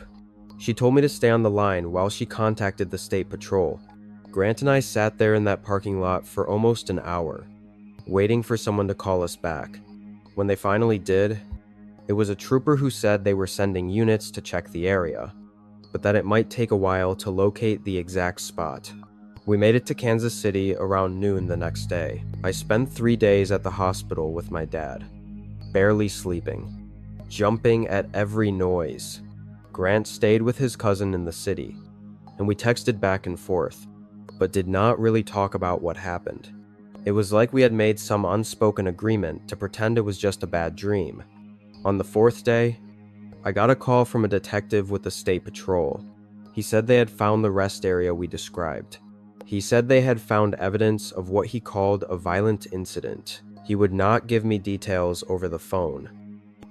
She told me to stay on the line while she contacted the state patrol. Grant and I sat there in that parking lot for almost an hour, waiting for someone to call us back. When they finally did, it was a trooper who said they were sending units to check the area, but that it might take a while to locate the exact spot. We made it to Kansas City around noon the next day. I spent 3 days at the hospital with my dad, barely sleeping, jumping at every noise. Grant stayed with his cousin in the city, and we texted back and forth, but did not really talk about what happened. It was like we had made some unspoken agreement to pretend it was just a bad dream. On the 4th day, I got a call from a detective with the state patrol. He said they had found the rest area we described. He said they had found evidence of what he called a violent incident. He would not give me details over the phone.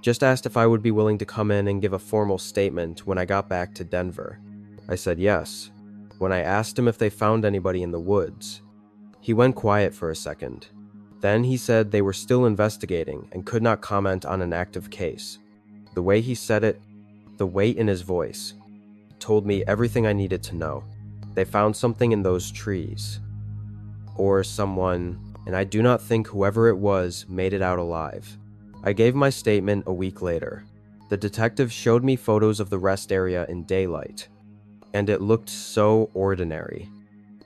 Just asked if I would be willing to come in and give a formal statement when I got back to Denver. I said yes. When I asked him if they found anybody in the woods, he went quiet for a second. Then he said they were still investigating and could not comment on an active case. The way he said it, the weight in his voice, told me everything I needed to know. They found something in those trees. Or someone, and I do not think whoever it was made it out alive. I gave my statement a week later. The detective showed me photos of the rest area in daylight, and it looked so ordinary.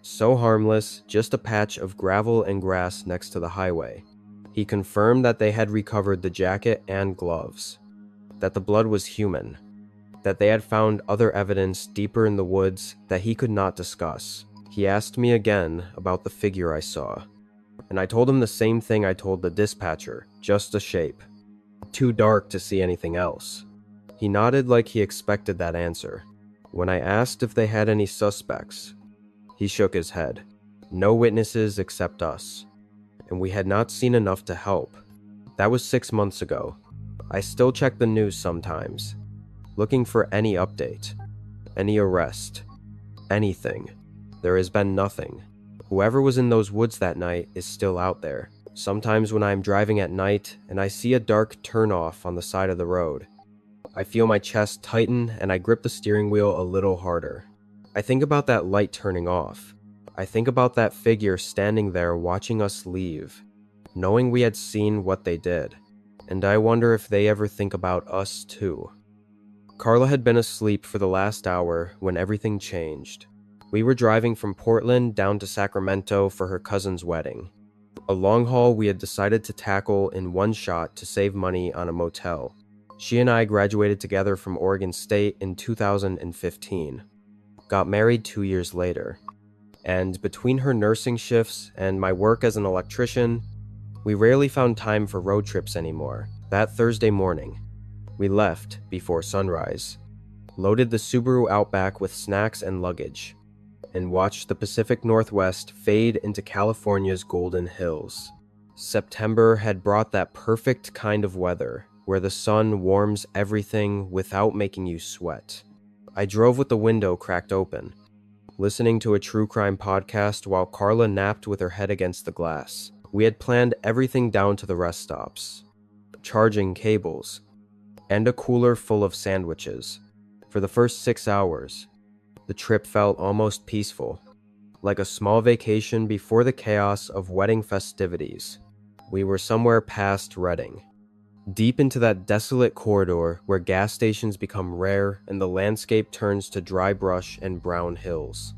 So harmless, just a patch of gravel and grass next to the highway. He confirmed that they had recovered the jacket and gloves, that the blood was human, that they had found other evidence deeper in the woods that he could not discuss. He asked me again about the figure I saw, and I told him the same thing I told the dispatcher, just a shape. Too dark to see anything else. He nodded like he expected that answer. When I asked if they had any suspects, he shook his head. No witnesses except us, and we had not seen enough to help. That was 6 months ago. I still check the news sometimes, looking for any update, any arrest, anything. There has been nothing. Whoever was in those woods that night is still out there. Sometimes when I am driving at night and I see a dark turnoff on the side of the road, I feel my chest tighten and I grip the steering wheel a little harder. I think about that light turning off. I think about that figure standing there watching us leave, knowing we had seen what they did. And I wonder if they ever think about us too. Carla had been asleep for the last hour when everything changed. We were driving from Portland down to Sacramento for her cousin's wedding. A long haul we had decided to tackle in one shot to save money on a motel. She and I graduated together from Oregon State in 2015. Got married 2 years later. And between her nursing shifts and my work as an electrician, we rarely found time for road trips anymore. That Thursday morning, we left before sunrise, loaded the Subaru Outback with snacks and luggage, and watched the Pacific Northwest fade into California's golden hills. September had brought that perfect kind of weather where the sun warms everything without making you sweat. I drove with the window cracked open, listening to a true crime podcast while Carla napped with her head against the glass. We had planned everything down to the rest stops, charging cables, and a cooler full of sandwiches. For the first 6 hours, the trip felt almost peaceful, like a small vacation before the chaos of wedding festivities. We were somewhere past Redding, deep into that desolate corridor where gas stations become rare and the landscape turns to dry brush and brown hills.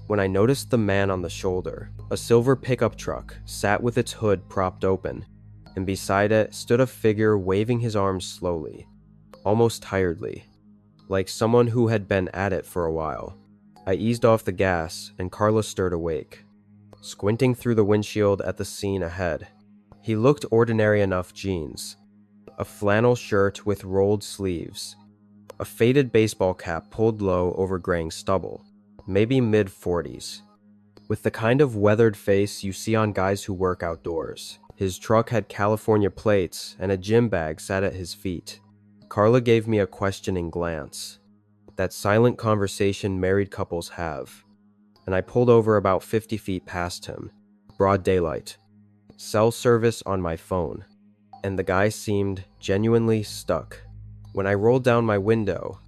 When I noticed the man on the shoulder, a silver pickup truck sat with its hood propped open, and beside it stood a figure waving his arms slowly, almost tiredly, like someone who had been at it for a while. I eased off the gas, and Carla stirred awake, squinting through the windshield at the scene ahead. He looked ordinary enough: jeans, a flannel shirt with rolled sleeves, a faded baseball cap pulled low over graying stubble, maybe mid-40s, with the kind of weathered face you see on guys who work outdoors. His truck had California plates, and a gym bag sat at his feet. Carla gave me a questioning glance, that silent conversation married couples have, and I pulled over about 50 feet past him. Broad daylight, cell service on my phone, and the guy seemed genuinely stuck. When I rolled down my window,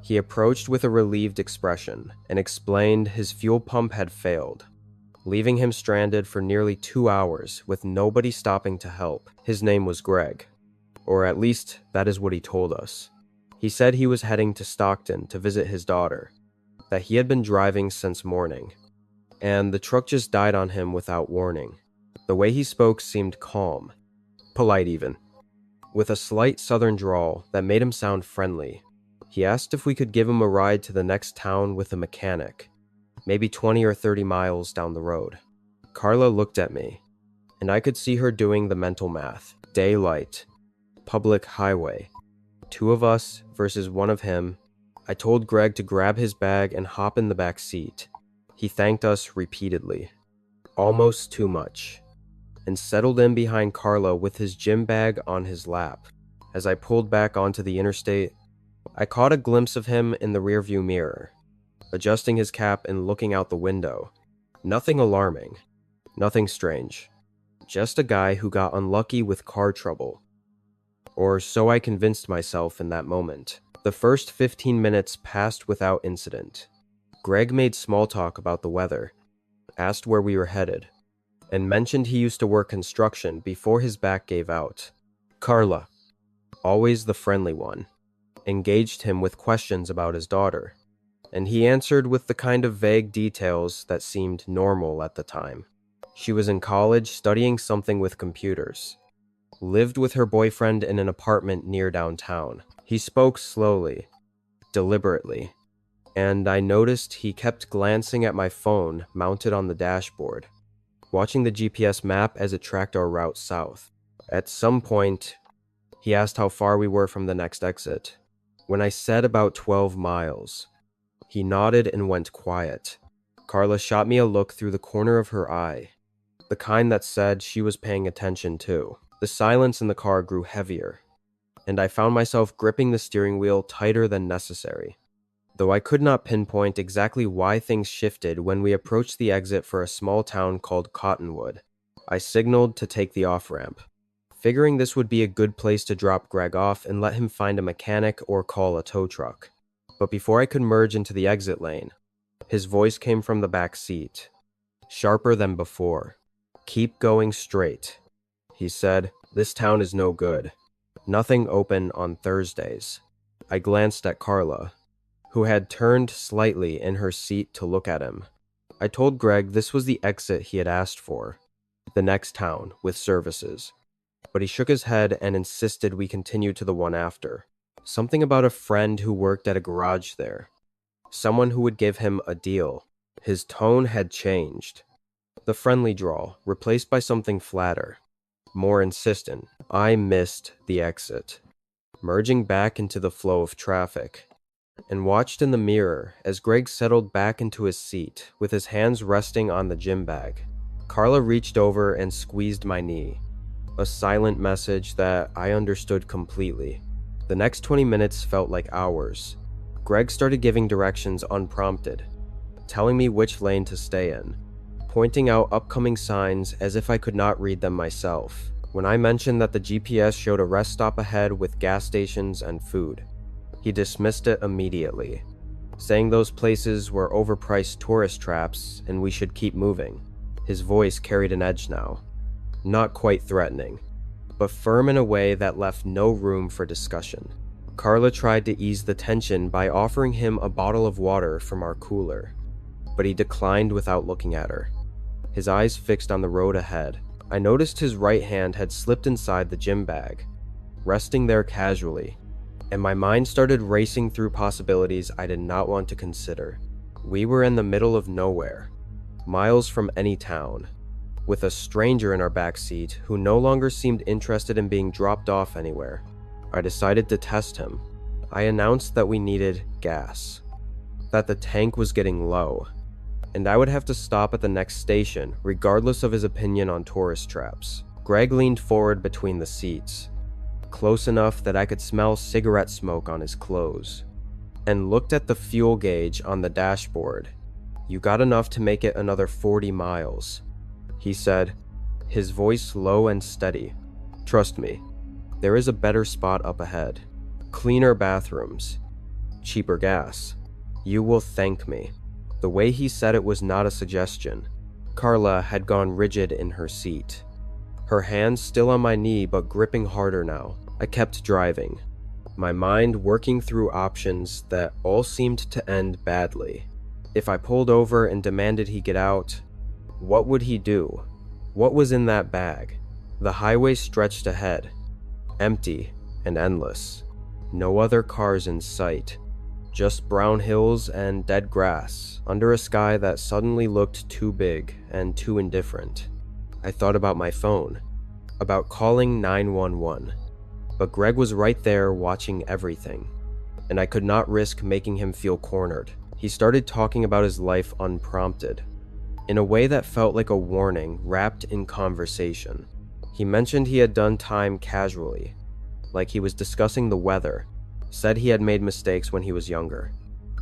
he approached with a relieved expression and explained his fuel pump had failed, leaving him stranded for nearly 2 hours with nobody stopping to help. His name was Greg, or at least that is what he told us. He said he was heading to Stockton to visit his daughter, that he had been driving since morning, and the truck just died on him without warning. The way he spoke seemed calm, polite even, with a slight southern drawl that made him sound friendly. He asked if we could give him a ride to the next town with a mechanic, maybe 20 or 30 miles down the road. Carla looked at me, and I could see her doing the mental math. Daylight, public highway, 2 of us versus 1 of him. I told Greg to grab his bag and hop in the back seat. He thanked us repeatedly, almost too much, and settled in behind Carla with his gym bag on his lap. As I pulled back onto the interstate, I caught a glimpse of him in the rearview mirror, adjusting his cap and looking out the window. Nothing alarming, nothing strange, just a guy who got unlucky with car trouble. Or so I convinced myself in that moment. The first 15 minutes passed without incident. Greg made small talk about the weather, asked where we were headed, and mentioned he used to work construction before his back gave out. Carla, always the friendly one, engaged him with questions about his daughter, and he answered with the kind of vague details that seemed normal at the time. She was in college studying something with computers, lived with her boyfriend in an apartment near downtown. He spoke slowly, deliberately, and I noticed he kept glancing at my phone mounted on the dashboard, watching the GPS map as it tracked our route south. At some point, he asked how far we were from the next exit. When I said about 12 miles, he nodded and went quiet. Carla shot me a look through the corner of her eye, the kind that said she was paying attention too. The silence in the car grew heavier, and I found myself gripping the steering wheel tighter than necessary. Though I could not pinpoint exactly why things shifted when we approached the exit for a small town called Cottonwood, I signaled to take the off-ramp. figuring this would be a good place to drop Greg off and let him find a mechanic or call a tow truck. But before I could merge into the exit lane, his voice came from the back seat, sharper than before. "Keep going straight," he said. "This town is no good. Nothing open on Thursdays." I glanced at Carla, who had turned slightly in her seat to look at him. I told Greg this was the exit he had asked for, the next town with services. But he shook his head and insisted we continue to the one after. Something about a friend who worked at a garage there. Someone who would give him a deal. His tone had changed. The friendly drawl, replaced by something flatter, more insistent. I missed the exit, merging back into the flow of traffic, and watched in the mirror as Greg settled back into his seat with his hands resting on the gym bag. Carla reached over and squeezed my knee, a silent message that I understood completely. The next 20 minutes felt like hours. Greg started giving directions unprompted, telling me which lane to stay in, pointing out upcoming signs as if I could not read them myself. When I mentioned that the GPS showed a rest stop ahead with gas stations and food, he dismissed it immediately, saying those places were overpriced tourist traps and we should keep moving. His voice carried an edge now, not quite threatening, but firm in a way that left no room for discussion. Carla tried to ease the tension by offering him a bottle of water from our cooler, but he declined without looking at her, his eyes fixed on the road ahead. I noticed his right hand had slipped inside the gym bag, resting there casually, and my mind started racing through possibilities I did not want to consider. We were in the middle of nowhere, miles from any town, with a stranger in our backseat who no longer seemed interested in being dropped off anywhere. I decided to test him. I announced that we needed gas, that the tank was getting low, and I would have to stop at the next station regardless of his opinion on tourist traps. Greg leaned forward between the seats, close enough that I could smell cigarette smoke on his clothes, and looked at the fuel gauge on the dashboard. "You got enough to make it another 40 miles, he said, his voice low and steady. "Trust me, there is a better spot up ahead. Cleaner bathrooms, cheaper gas. You will thank me." The way he said it was not a suggestion. Carla had gone rigid in her seat, her hands still on my knee but gripping harder now. I kept driving, my mind working through options that all seemed to end badly. If I pulled over and demanded he get out, what would he do? What was in that bag? The highway stretched ahead, empty and endless. No other cars in sight. Just brown hills and dead grass under a sky that suddenly looked too big and too indifferent. I thought about my phone, about calling 911, but Greg was right there watching everything, and I could not risk making him feel cornered. He started talking about his life unprompted, in a way that felt like a warning wrapped in conversation. He mentioned he had done time casually, like he was discussing the weather. Said he had made mistakes when he was younger,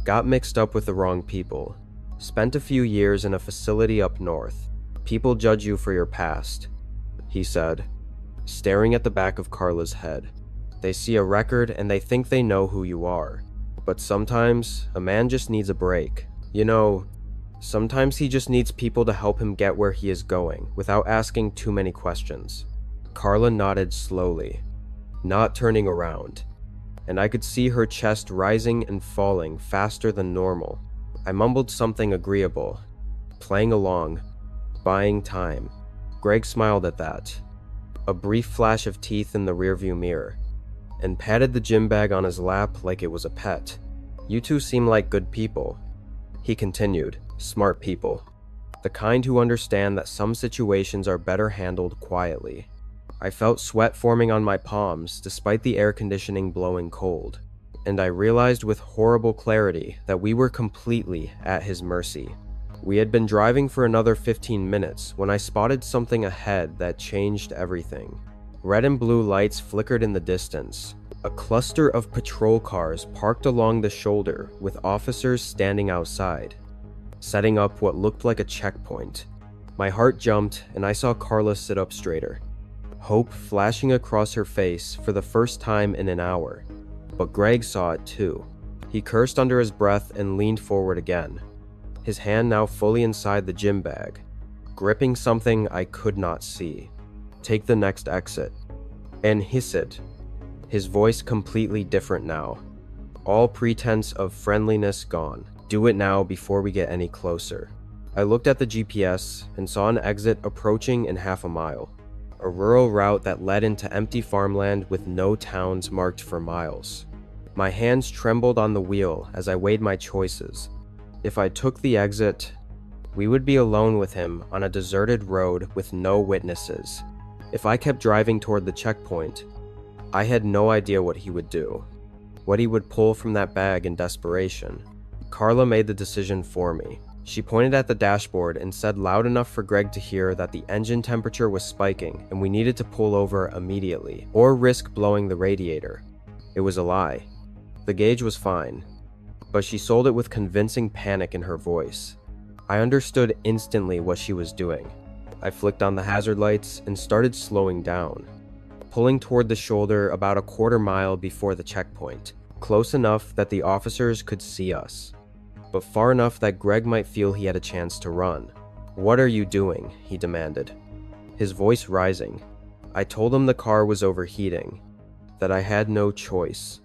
got mixed up with the wrong people, spent a few years in a facility up north. "People judge you for your past," he said, staring at the back of Carla's head. "They see a record and they think they know who you are. But sometimes a man just needs a break. You know, sometimes he just needs people to help him get where he is going without asking too many questions." Carla nodded slowly, not turning around, and I could see her chest rising and falling faster than normal. I mumbled something agreeable, playing along, buying time. Greg smiled at that, a brief flash of teeth in the rearview mirror, and patted the gym bag on his lap like it was a pet. "You two seem like good people," he continued. "Smart people. The kind who understand that some situations are better handled quietly." I felt sweat forming on my palms despite the air conditioning blowing cold, and I realized with horrible clarity that we were completely at his mercy. We had been driving for another 15 minutes when I spotted something ahead that changed everything. Red and blue lights flickered in the distance. A cluster of patrol cars parked along the shoulder with officers standing outside, setting up what looked like a checkpoint. My heart jumped and I saw Carla sit up straighter, hope flashing across her face for the first time in an hour. But Greg saw it too. He cursed under his breath and leaned forward again, his hand now fully inside the gym bag, gripping something I could not see. "Take the next exit." And hiss it. His voice completely different now. All pretense of friendliness gone. "Do it now before we get any closer." I looked at the GPS and saw an exit approaching in half a mile. A rural route that led into empty farmland with no towns marked for miles. My hands trembled on the wheel as I weighed my choices. If I took the exit, we would be alone with him on a deserted road with no witnesses. If I kept driving toward the checkpoint, I had no idea what he would do, what he would pull from that bag in desperation. Carla made the decision for me. She pointed at the dashboard and said loud enough for Greg to hear that the engine temperature was spiking and we needed to pull over immediately, or risk blowing the radiator. It was a lie. The gauge was fine, but she sold it with convincing panic in her voice. I understood instantly what she was doing. I flicked on the hazard lights and started slowing down, pulling toward the shoulder about a quarter mile before the checkpoint, close enough that the officers could see us, but far enough that Greg might feel he had a chance to run. "What are you doing?" he demanded, his voice rising. I told him the car was overheating, that I had no choice,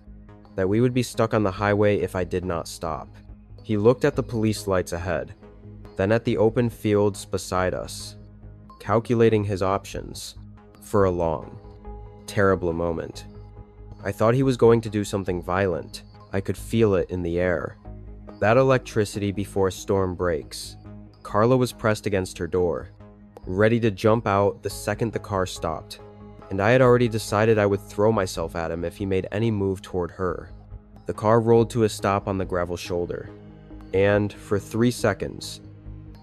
that we would be stuck on the highway if I did not stop. He looked at the police lights ahead, then at the open fields beside us, calculating his options for a long, terrible moment. I thought he was going to do something violent. I could feel it in the air. That electricity before a storm breaks. Carla was pressed against her door, ready to jump out the second the car stopped, and I had already decided I would throw myself at him if he made any move toward her. The car rolled to a stop on the gravel shoulder, and for 3 seconds,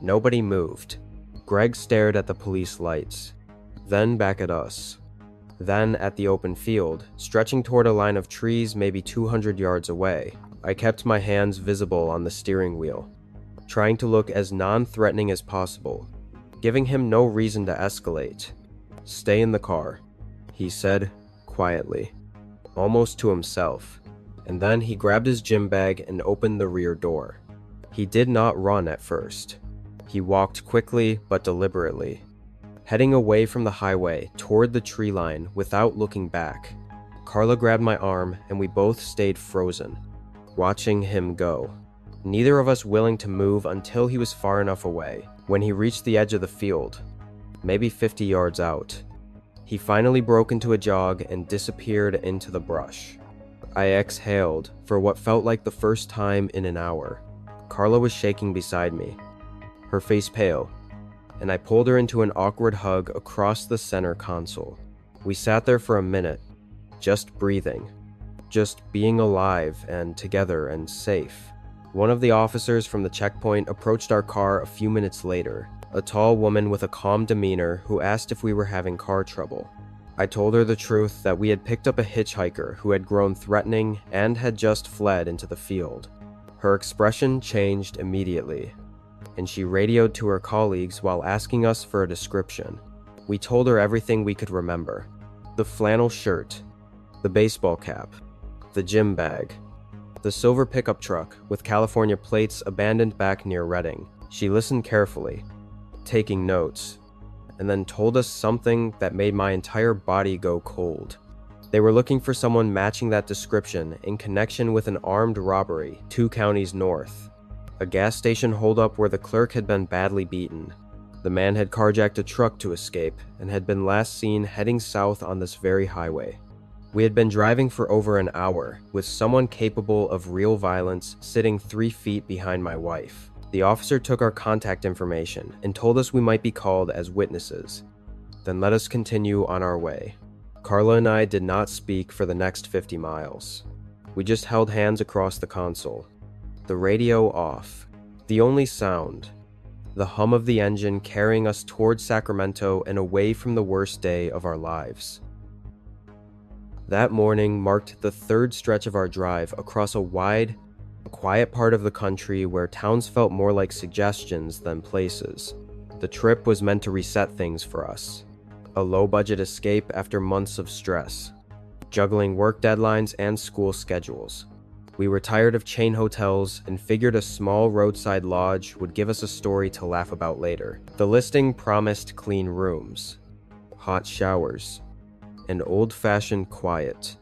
nobody moved. Greg stared at the police lights, then back at us, then at the open field, stretching toward a line of trees maybe 200 yards away. I kept my hands visible on the steering wheel, trying to look as non-threatening as possible, giving him no reason to escalate. "Stay in the car," he said quietly, almost to himself, and then he grabbed his gym bag and opened the rear door. He did not run at first. He walked quickly but deliberately, heading away from the highway toward the tree line without looking back. Carla grabbed my arm and we both stayed frozen, watching him go, neither of us willing to move until he was far enough away. When he reached the edge of the field, maybe 50 yards out, he finally broke into a jog and disappeared into the brush. I exhaled for what felt like the first time in an hour. Carla was shaking beside me, her face pale, and I pulled her into an awkward hug across the center console. We sat there for a minute, just breathing, just being alive and together and safe. One of the officers from the checkpoint approached our car a few minutes later, a tall woman with a calm demeanor who asked if we were having car trouble. I told her the truth, that we had picked up a hitchhiker who had grown threatening and had just fled into the field. Her expression changed immediately, and she radioed to her colleagues while asking us for a description. We told her everything we could remember: the flannel shirt, the baseball cap, the gym bag, the silver pickup truck with California plates abandoned back near Redding. She listened carefully, taking notes, and then told us something that made my entire body go cold. They were looking for someone matching that description in connection with an armed robbery 2 counties north. A gas station holdup where the clerk had been badly beaten. The man had carjacked a truck to escape and had been last seen heading south on this very highway. We had been driving for over an hour with someone capable of real violence sitting 3 feet behind my wife. The officer took our contact information and told us we might be called as witnesses, then let us continue on our way. Carla and I did not speak for the next 50 miles. We just held hands across the console, the radio off. The only sound, the hum of the engine carrying us towards Sacramento and away from the worst day of our lives. That morning marked the 3rd stretch of our drive across a wide, quiet part of the country where towns felt more like suggestions than places. The trip was meant to reset things for us. A low-budget escape after months of stress, juggling work deadlines and school schedules. We were tired of chain hotels and figured a small roadside lodge would give us a story to laugh about later. The listing promised clean rooms, hot showers, and old-fashioned quiet,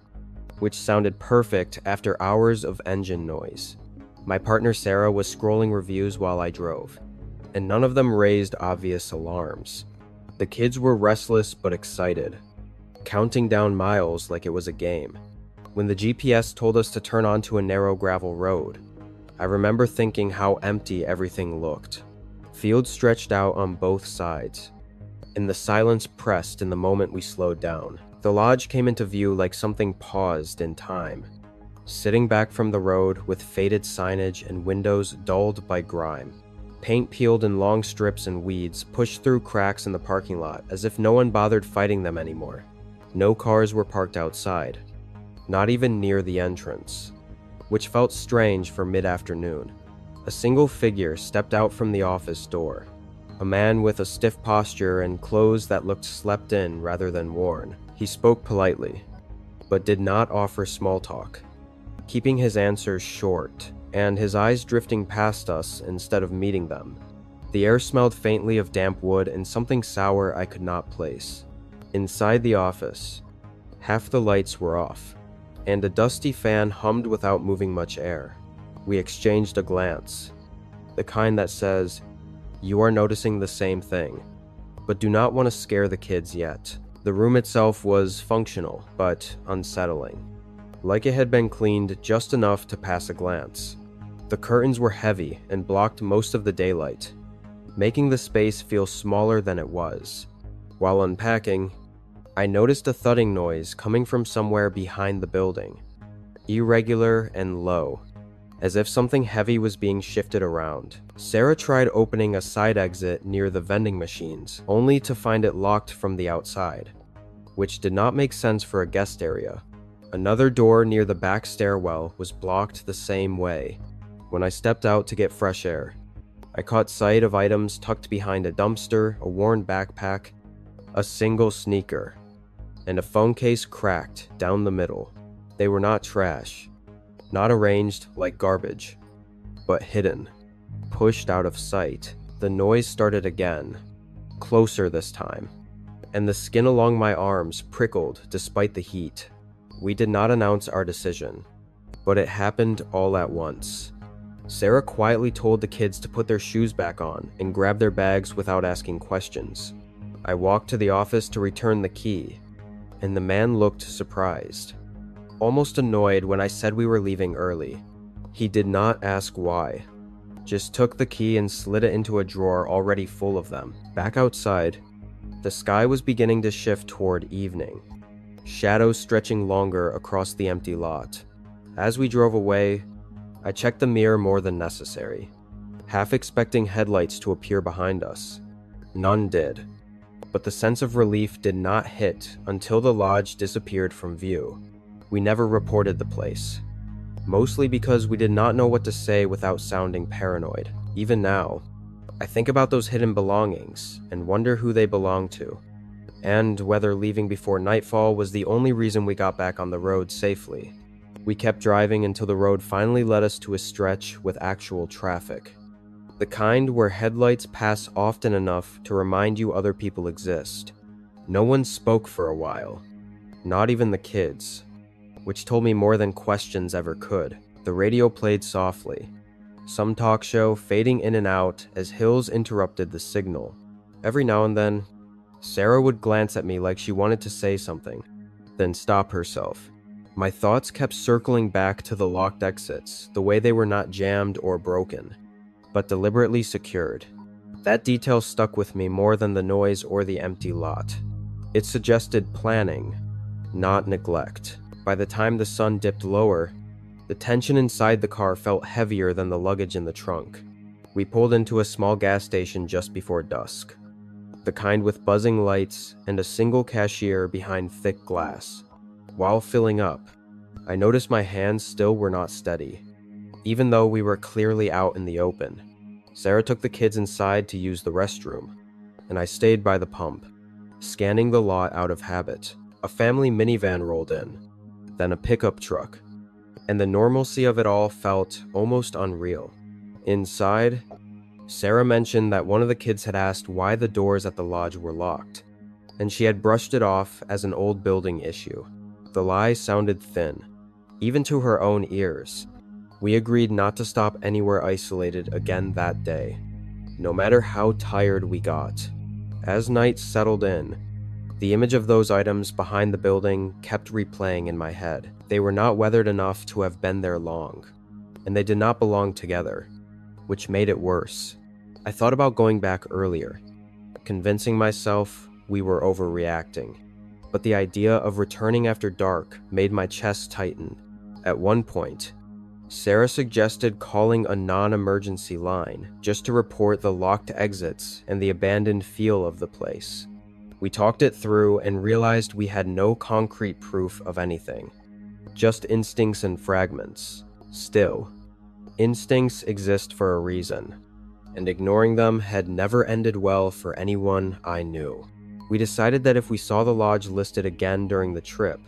which sounded perfect after hours of engine noise. My partner Sarah was scrolling reviews while I drove, and none of them raised obvious alarms. The kids were restless but excited, counting down miles like it was a game. When the GPS told us to turn onto a narrow gravel road, I remember thinking how empty everything looked. Fields stretched out on both sides, and the silence pressed in the moment we slowed down. The lodge came into view like something paused in time, sitting back from the road with faded signage and windows dulled by grime. Paint peeled in long strips and weeds pushed through cracks in the parking lot as if no one bothered fighting them anymore. No cars were parked outside, not even near the entrance, which felt strange for mid-afternoon. A single figure stepped out from the office door, a man with a stiff posture and clothes that looked slept in rather than worn. He spoke politely, but did not offer small talk, keeping his answers short, and his eyes drifting past us instead of meeting them. The air smelled faintly of damp wood and something sour I could not place. Inside the office, half the lights were off, and a dusty fan hummed without moving much air. We exchanged a glance, the kind that says, "You are noticing the same thing, but do not want to scare the kids yet." The room itself was functional, but unsettling, like it had been cleaned just enough to pass a glance. The curtains were heavy and blocked most of the daylight, making the space feel smaller than it was. While unpacking, I noticed a thudding noise coming from somewhere behind the building, irregular and low, as if something heavy was being shifted around. Sarah tried opening a side exit near the vending machines, only to find it locked from the outside, which did not make sense for a guest area. Another door near the back stairwell was blocked the same way. When I stepped out to get fresh air, I caught sight of items tucked behind a dumpster, a worn backpack, a single sneaker, and a phone case cracked down the middle. They were not trash, not arranged like garbage, but hidden, pushed out of sight. The noise started again, closer this time, and the skin along my arms prickled despite the heat. We did not announce our decision, but it happened all at once. Sarah quietly told the kids to put their shoes back on and grab their bags without asking questions. I walked to the office to return the key, and the man looked surprised, almost annoyed when I said we were leaving early. He did not ask why, just took the key and slid it into a drawer already full of them. Back outside, the sky was beginning to shift toward evening, shadows stretching longer across the empty lot. As we drove away, I checked the mirror more than necessary, half expecting headlights to appear behind us. None did, but the sense of relief did not hit until the lodge disappeared from view. We never reported the place, mostly because we did not know what to say without sounding paranoid. Even now, I think about those hidden belongings and wonder who they belong to, and whether leaving before nightfall was the only reason we got back on the road safely. We kept driving until the road finally led us to a stretch with actual traffic. The kind where headlights pass often enough to remind you other people exist. No one spoke for a while, not even the kids, which told me more than questions ever could. The radio played softly, some talk show fading in and out as hills interrupted the signal. Every now and then, Sarah would glance at me like she wanted to say something, then stop herself. My thoughts kept circling back to the locked exits, the way they were not jammed or broken, but deliberately secured. That detail stuck with me more than the noise or the empty lot. It suggested planning, not neglect. By the time the sun dipped lower, the tension inside the car felt heavier than the luggage in the trunk. We pulled into a small gas station just before dusk, the kind with buzzing lights and a single cashier behind thick glass. While filling up, I noticed my hands still were not steady, even though we were clearly out in the open. Sarah took the kids inside to use the restroom, and I stayed by the pump, scanning the lot out of habit. A family minivan rolled in, then a pickup truck, and the normalcy of it all felt almost unreal. Inside, Sarah mentioned that one of the kids had asked why the doors at the lodge were locked, and she had brushed it off as an old building issue. The lie sounded thin, even to her own ears. We agreed not to stop anywhere isolated again that day, no matter how tired we got. As night settled in, the image of those items behind the building kept replaying in my head. They were not weathered enough to have been there long, and they did not belong together, which made it worse. I thought about going back earlier, convincing myself we were overreacting, but the idea of returning after dark made my chest tighten. At one point, Sarah suggested calling a non-emergency line just to report the locked exits and the abandoned feel of the place. We talked it through and realized we had no concrete proof of anything, just instincts and fragments. Still, instincts exist for a reason, and ignoring them had never ended well for anyone I knew. We decided that if we saw the lodge listed again during the trip,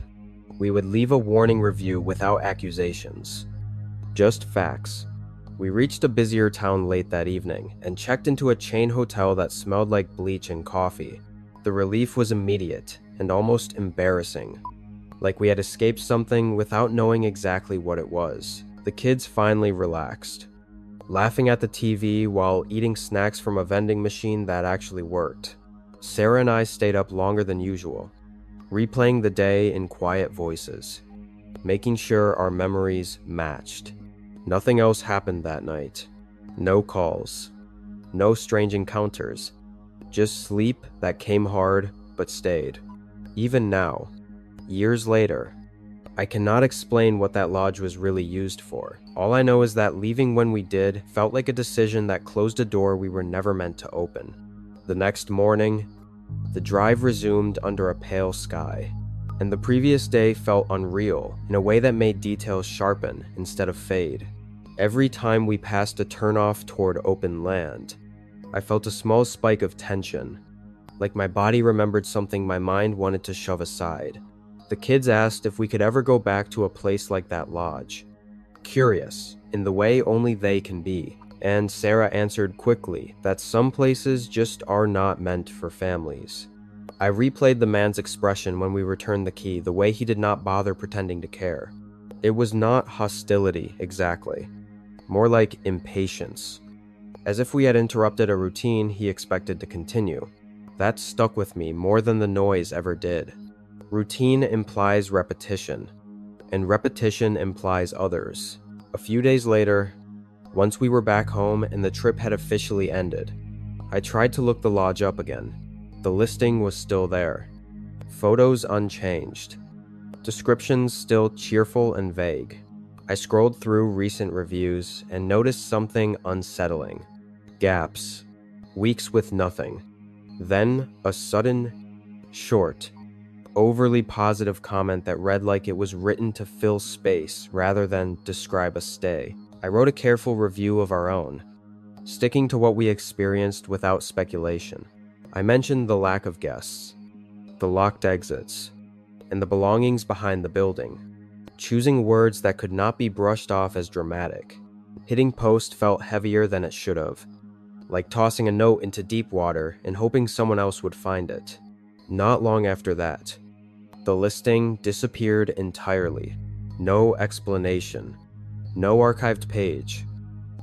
we would leave a warning review without accusations. Just facts. We reached a busier town late that evening and checked into a chain hotel that smelled like bleach and coffee. The relief was immediate and almost embarrassing, like we had escaped something without knowing exactly what it was. The kids finally relaxed, laughing at the TV while eating snacks from a vending machine that actually worked. Sarah and I stayed up longer than usual, replaying the day in quiet voices, making sure our memories matched. Nothing else happened that night. No calls, no strange encounters, just sleep that came hard but stayed. Even now, years later, I cannot explain what that lodge was really used for. All I know is that leaving when we did felt like a decision that closed a door we were never meant to open. The next morning, the drive resumed under a pale sky, and the previous day felt unreal in a way that made details sharpen instead of fade. Every time we passed a turnoff toward open land, I felt a small spike of tension, like my body remembered something my mind wanted to shove aside. The kids asked if we could ever go back to a place like that lodge, curious in the way only they can be, and Sarah answered quickly that some places just are not meant for families. I replayed the man's expression when we returned the key, the way he did not bother pretending to care. It was not hostility exactly, more like impatience, as if we had interrupted a routine he expected to continue. That stuck with me more than the noise ever did. Routine implies repetition, and repetition implies others. A few days later, once we were back home and the trip had officially ended, I tried to look the lodge up again. The listing was still there, photos unchanged, descriptions still cheerful and vague. I scrolled through recent reviews and noticed something unsettling. Gaps, weeks with nothing. Then a sudden, short, overly positive comment that read like it was written to fill space rather than describe a stay. I wrote a careful review of our own, sticking to what we experienced without speculation. I mentioned the lack of guests, the locked exits, and the belongings behind the building, choosing words that could not be brushed off as dramatic. Hitting post felt heavier than it should have, like tossing a note into deep water and hoping someone else would find it. Not long after that, the listing disappeared entirely. No explanation, no archived page,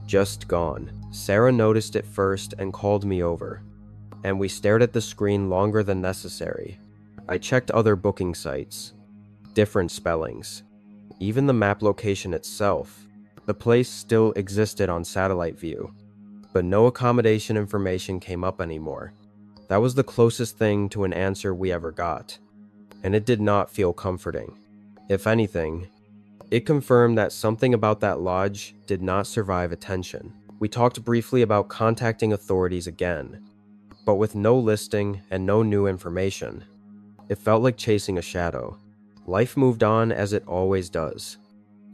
just gone. Sarah noticed it first and called me over, and we stared at the screen longer than necessary. I checked other booking sites, different spellings, even the map location itself. The place still existed on satellite view, but no accommodation information came up anymore. That was the closest thing to an answer we ever got, and it did not feel comforting. If anything, it confirmed that something about that lodge did not survive attention. We talked briefly about contacting authorities again, but with no listing and no new information, it felt like chasing a shadow. Life moved on as it always does,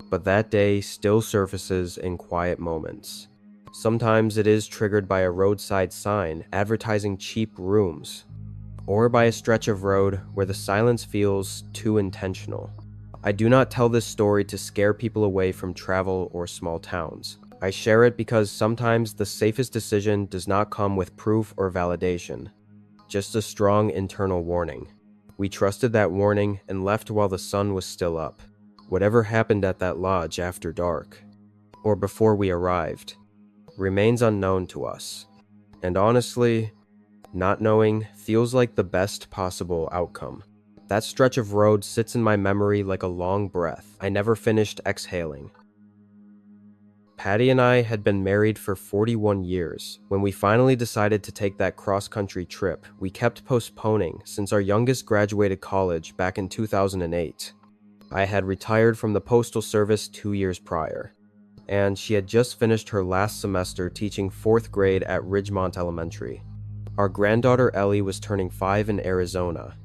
but that day still surfaces in quiet moments. Sometimes it is triggered by a roadside sign advertising cheap rooms, or by a stretch of road where the silence feels too intentional. I do not tell this story to scare people away from travel or small towns. I share it because sometimes the safest decision does not come with proof or validation, just a strong internal warning. We trusted that warning and left while the sun was still up. Whatever happened at that lodge after dark, or before we arrived, remains unknown to us. And honestly, not knowing feels like the best possible outcome. That stretch of road sits in my memory like a long breath I never finished exhaling. Patty and I had been married for 41 years. When we finally decided to take that cross-country trip, we kept postponing since our youngest graduated college back in 2008. I had retired from the Postal Service 2 years prior, and she had just finished her last semester teaching 4th grade at Ridgemont Elementary. Our granddaughter Ellie was turning 5 in Arizona,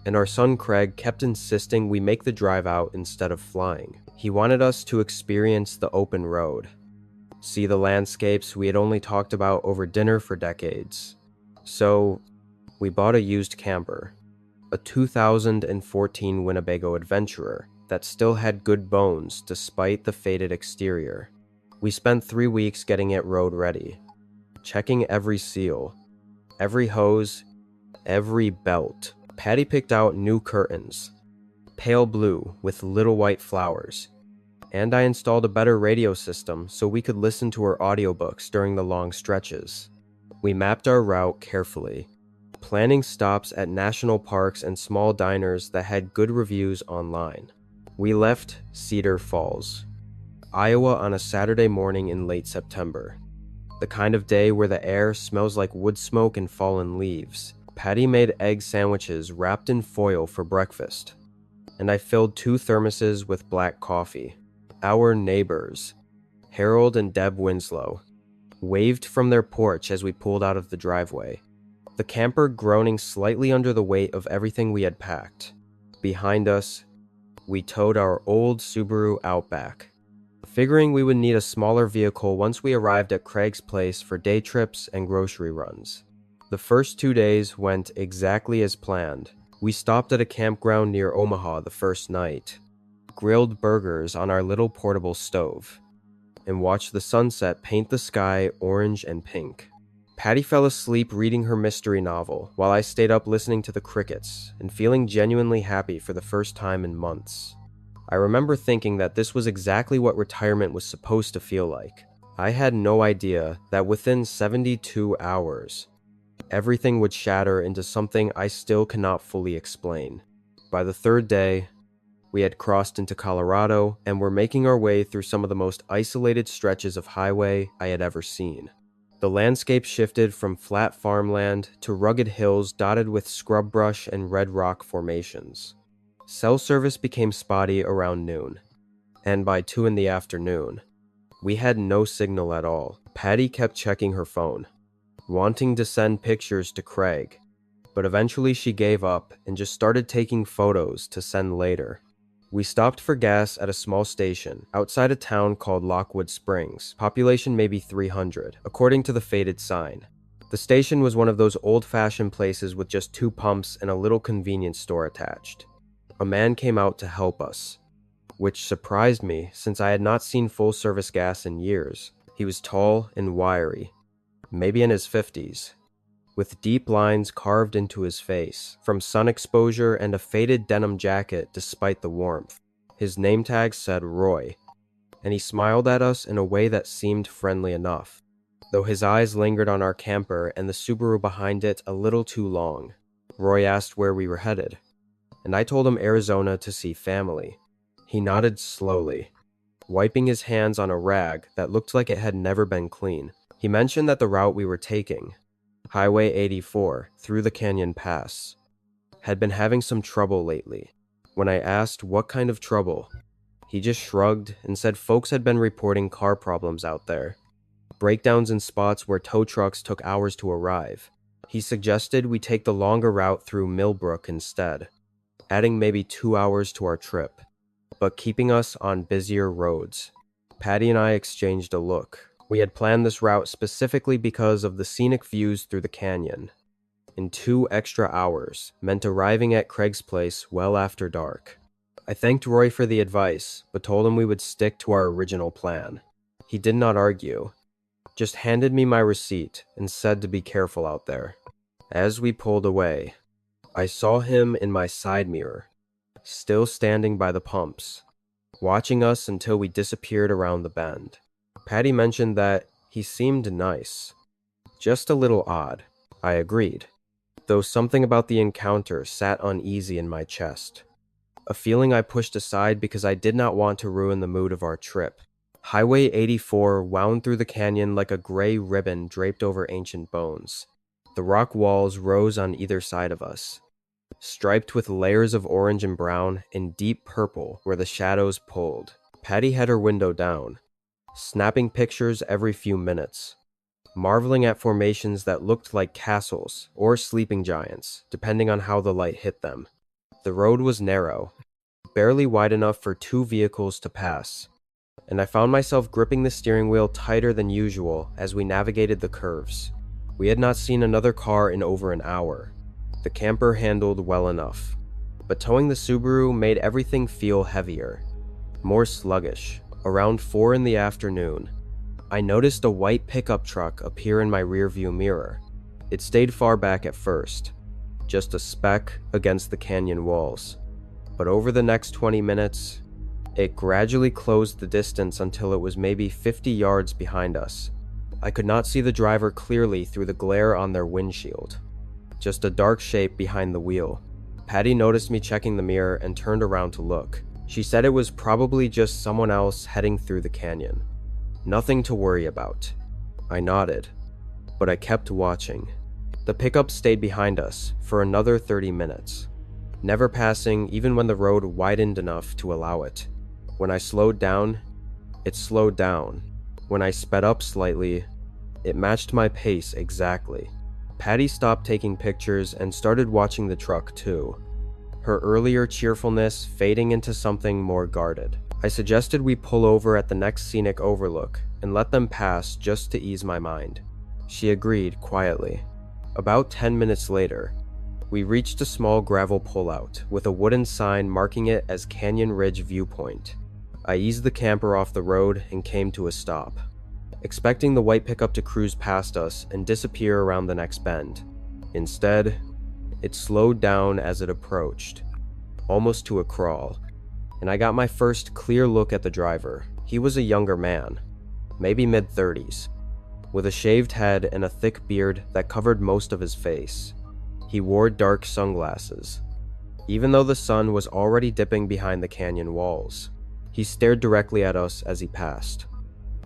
and our son Craig kept insisting we make the drive out instead of flying. He wanted us to experience the open road, see the landscapes we had only talked about over dinner for decades. So, we bought a used camper, a 2014 Winnebago Adventurer that still had good bones despite the faded exterior. We spent 3 weeks getting it road ready, checking every seal, every hose, every belt. Patty picked out new curtains, pale blue with little white flowers, and I installed a better radio system so we could listen to her audiobooks during the long stretches. We mapped our route carefully, planning stops at national parks and small diners that had good reviews online. We left Cedar Falls, Iowa on a Saturday morning in late September, the kind of day where the air smells like wood smoke and fallen leaves. Patty made egg sandwiches wrapped in foil for breakfast, and I filled 2 thermoses with black coffee. Our neighbors, Harold and Deb Winslow, waved from their porch as we pulled out of the driveway, the camper groaning slightly under the weight of everything we had packed. Behind us, we towed our old Subaru Outback, figuring we would need a smaller vehicle once we arrived at Craig's place for day trips and grocery runs. The first 2 days went exactly as planned. We stopped at a campground near Omaha the first night, grilled burgers on our little portable stove, and watched the sunset paint the sky orange and pink. Patty fell asleep reading her mystery novel while I stayed up listening to the crickets and feeling genuinely happy for the first time in months. I remember thinking that this was exactly what retirement was supposed to feel like. I had no idea that within 72 hours, everything would shatter into something I still cannot fully explain. By the 3rd day, we had crossed into Colorado and were making our way through some of the most isolated stretches of highway I had ever seen. The landscape shifted from flat farmland to rugged hills dotted with scrub brush and red rock formations. Cell service became spotty around noon, and by 2 in the afternoon, we had no signal at all. Patty kept checking her phone, wanting to send pictures to Craig, but eventually she gave up and just started taking photos to send later. We stopped for gas at a small station outside a town called Lockwood Springs, population maybe 300, according to the faded sign. The station was one of those old-fashioned places with just 2 pumps and a little convenience store attached. A man came out to help us, which surprised me since I had not seen full-service gas in years. He was tall and wiry, maybe in his 50s, with deep lines carved into his face from sun exposure and a faded denim jacket despite the warmth. His name tag said Roy, and he smiled at us in a way that seemed friendly enough, though his eyes lingered on our camper and the Subaru behind it a little too long. Roy asked where we were headed, and I told him Arizona to see family. He nodded slowly, wiping his hands on a rag that looked like it had never been clean. He mentioned that the route we were taking, Highway 84 through the Canyon Pass, had been having some trouble lately. When I asked what kind of trouble, he just shrugged and said folks had been reporting car problems out there, breakdowns in spots where tow trucks took hours to arrive. He suggested we take the longer route through Millbrook instead, adding maybe 2 hours to our trip, but keeping us on busier roads. Patty and I exchanged a look. We had planned this route specifically because of the scenic views through the canyon, and 2 extra hours meant arriving at Craig's place well after dark. I thanked Roy for the advice, but told him we would stick to our original plan. He did not argue, just handed me my receipt and said to be careful out there. As we pulled away, I saw him in my side mirror, still standing by the pumps, watching us until we disappeared around the bend. Patty mentioned that he seemed nice. Just a little odd, I agreed, though something about the encounter sat uneasy in my chest. A feeling I pushed aside because I did not want to ruin the mood of our trip. Highway 84 wound through the canyon like a gray ribbon draped over ancient bones. The rock walls rose on either side of us, striped with layers of orange and brown and deep purple where the shadows pulled. Patty had her window down, snapping pictures every few minutes, marveling at formations that looked like castles or sleeping giants, depending on how the light hit them. The road was narrow, barely wide enough for 2 vehicles to pass, and I found myself gripping the steering wheel tighter than usual as we navigated the curves. We had not seen another car in over an hour. The camper handled well enough, but towing the Subaru made everything feel heavier, more sluggish. Around 4 in the afternoon, I noticed a white pickup truck appear in my rearview mirror. It stayed far back at first, just a speck against the canyon walls. But over the next 20 minutes, it gradually closed the distance until it was maybe 50 yards behind us. I could not see the driver clearly through the glare on their windshield, just a dark shape behind the wheel. Patty noticed me checking the mirror and turned around to look. She said it was probably just someone else heading through the canyon. Nothing to worry about. I nodded, but I kept watching. The pickup stayed behind us for another 30 minutes, never passing even when the road widened enough to allow it. When I slowed down, it slowed down. When I sped up slightly, it matched my pace exactly. Patty stopped taking pictures and started watching the truck too, her earlier cheerfulness fading into something more guarded. I suggested we pull over at the next scenic overlook and let them pass just to ease my mind. She agreed quietly. About 10 minutes later, we reached a small gravel pullout with a wooden sign marking it as Canyon Ridge Viewpoint. I eased the camper off the road and came to a stop, expecting the white pickup to cruise past us and disappear around the next bend. Instead, it slowed down as it approached, almost to a crawl, and I got my first clear look at the driver. He was a younger man, maybe mid-30s, with a shaved head and a thick beard that covered most of his face. He wore dark sunglasses, even though the sun was already dipping behind the canyon walls. He stared directly at us as he passed,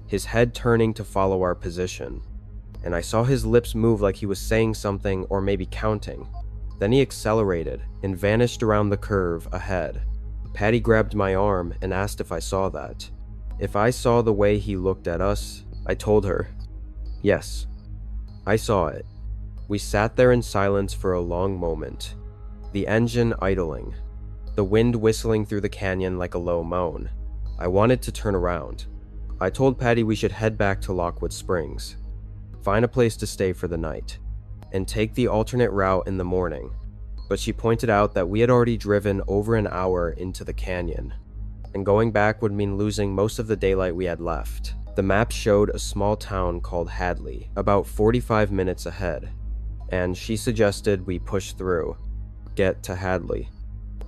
his head turning to follow our position, and I saw his lips move like he was saying something or maybe counting. Then he accelerated and vanished around the curve ahead. Patty grabbed my arm and asked if I saw that. If I saw the way he looked at us, I told her. Yes, I saw it. We sat there in silence for a long moment, the engine idling, the wind whistling through the canyon like a low moan. I wanted to turn around. I told Patty we should head back to Lockwood Springs, find a place to stay for the night, and take the alternate route in the morning. But she pointed out that we had already driven over an hour into the canyon, and going back would mean losing most of the daylight we had left. The map showed a small town called Hadley, about 45 minutes ahead, and she suggested we push through, get to Hadley,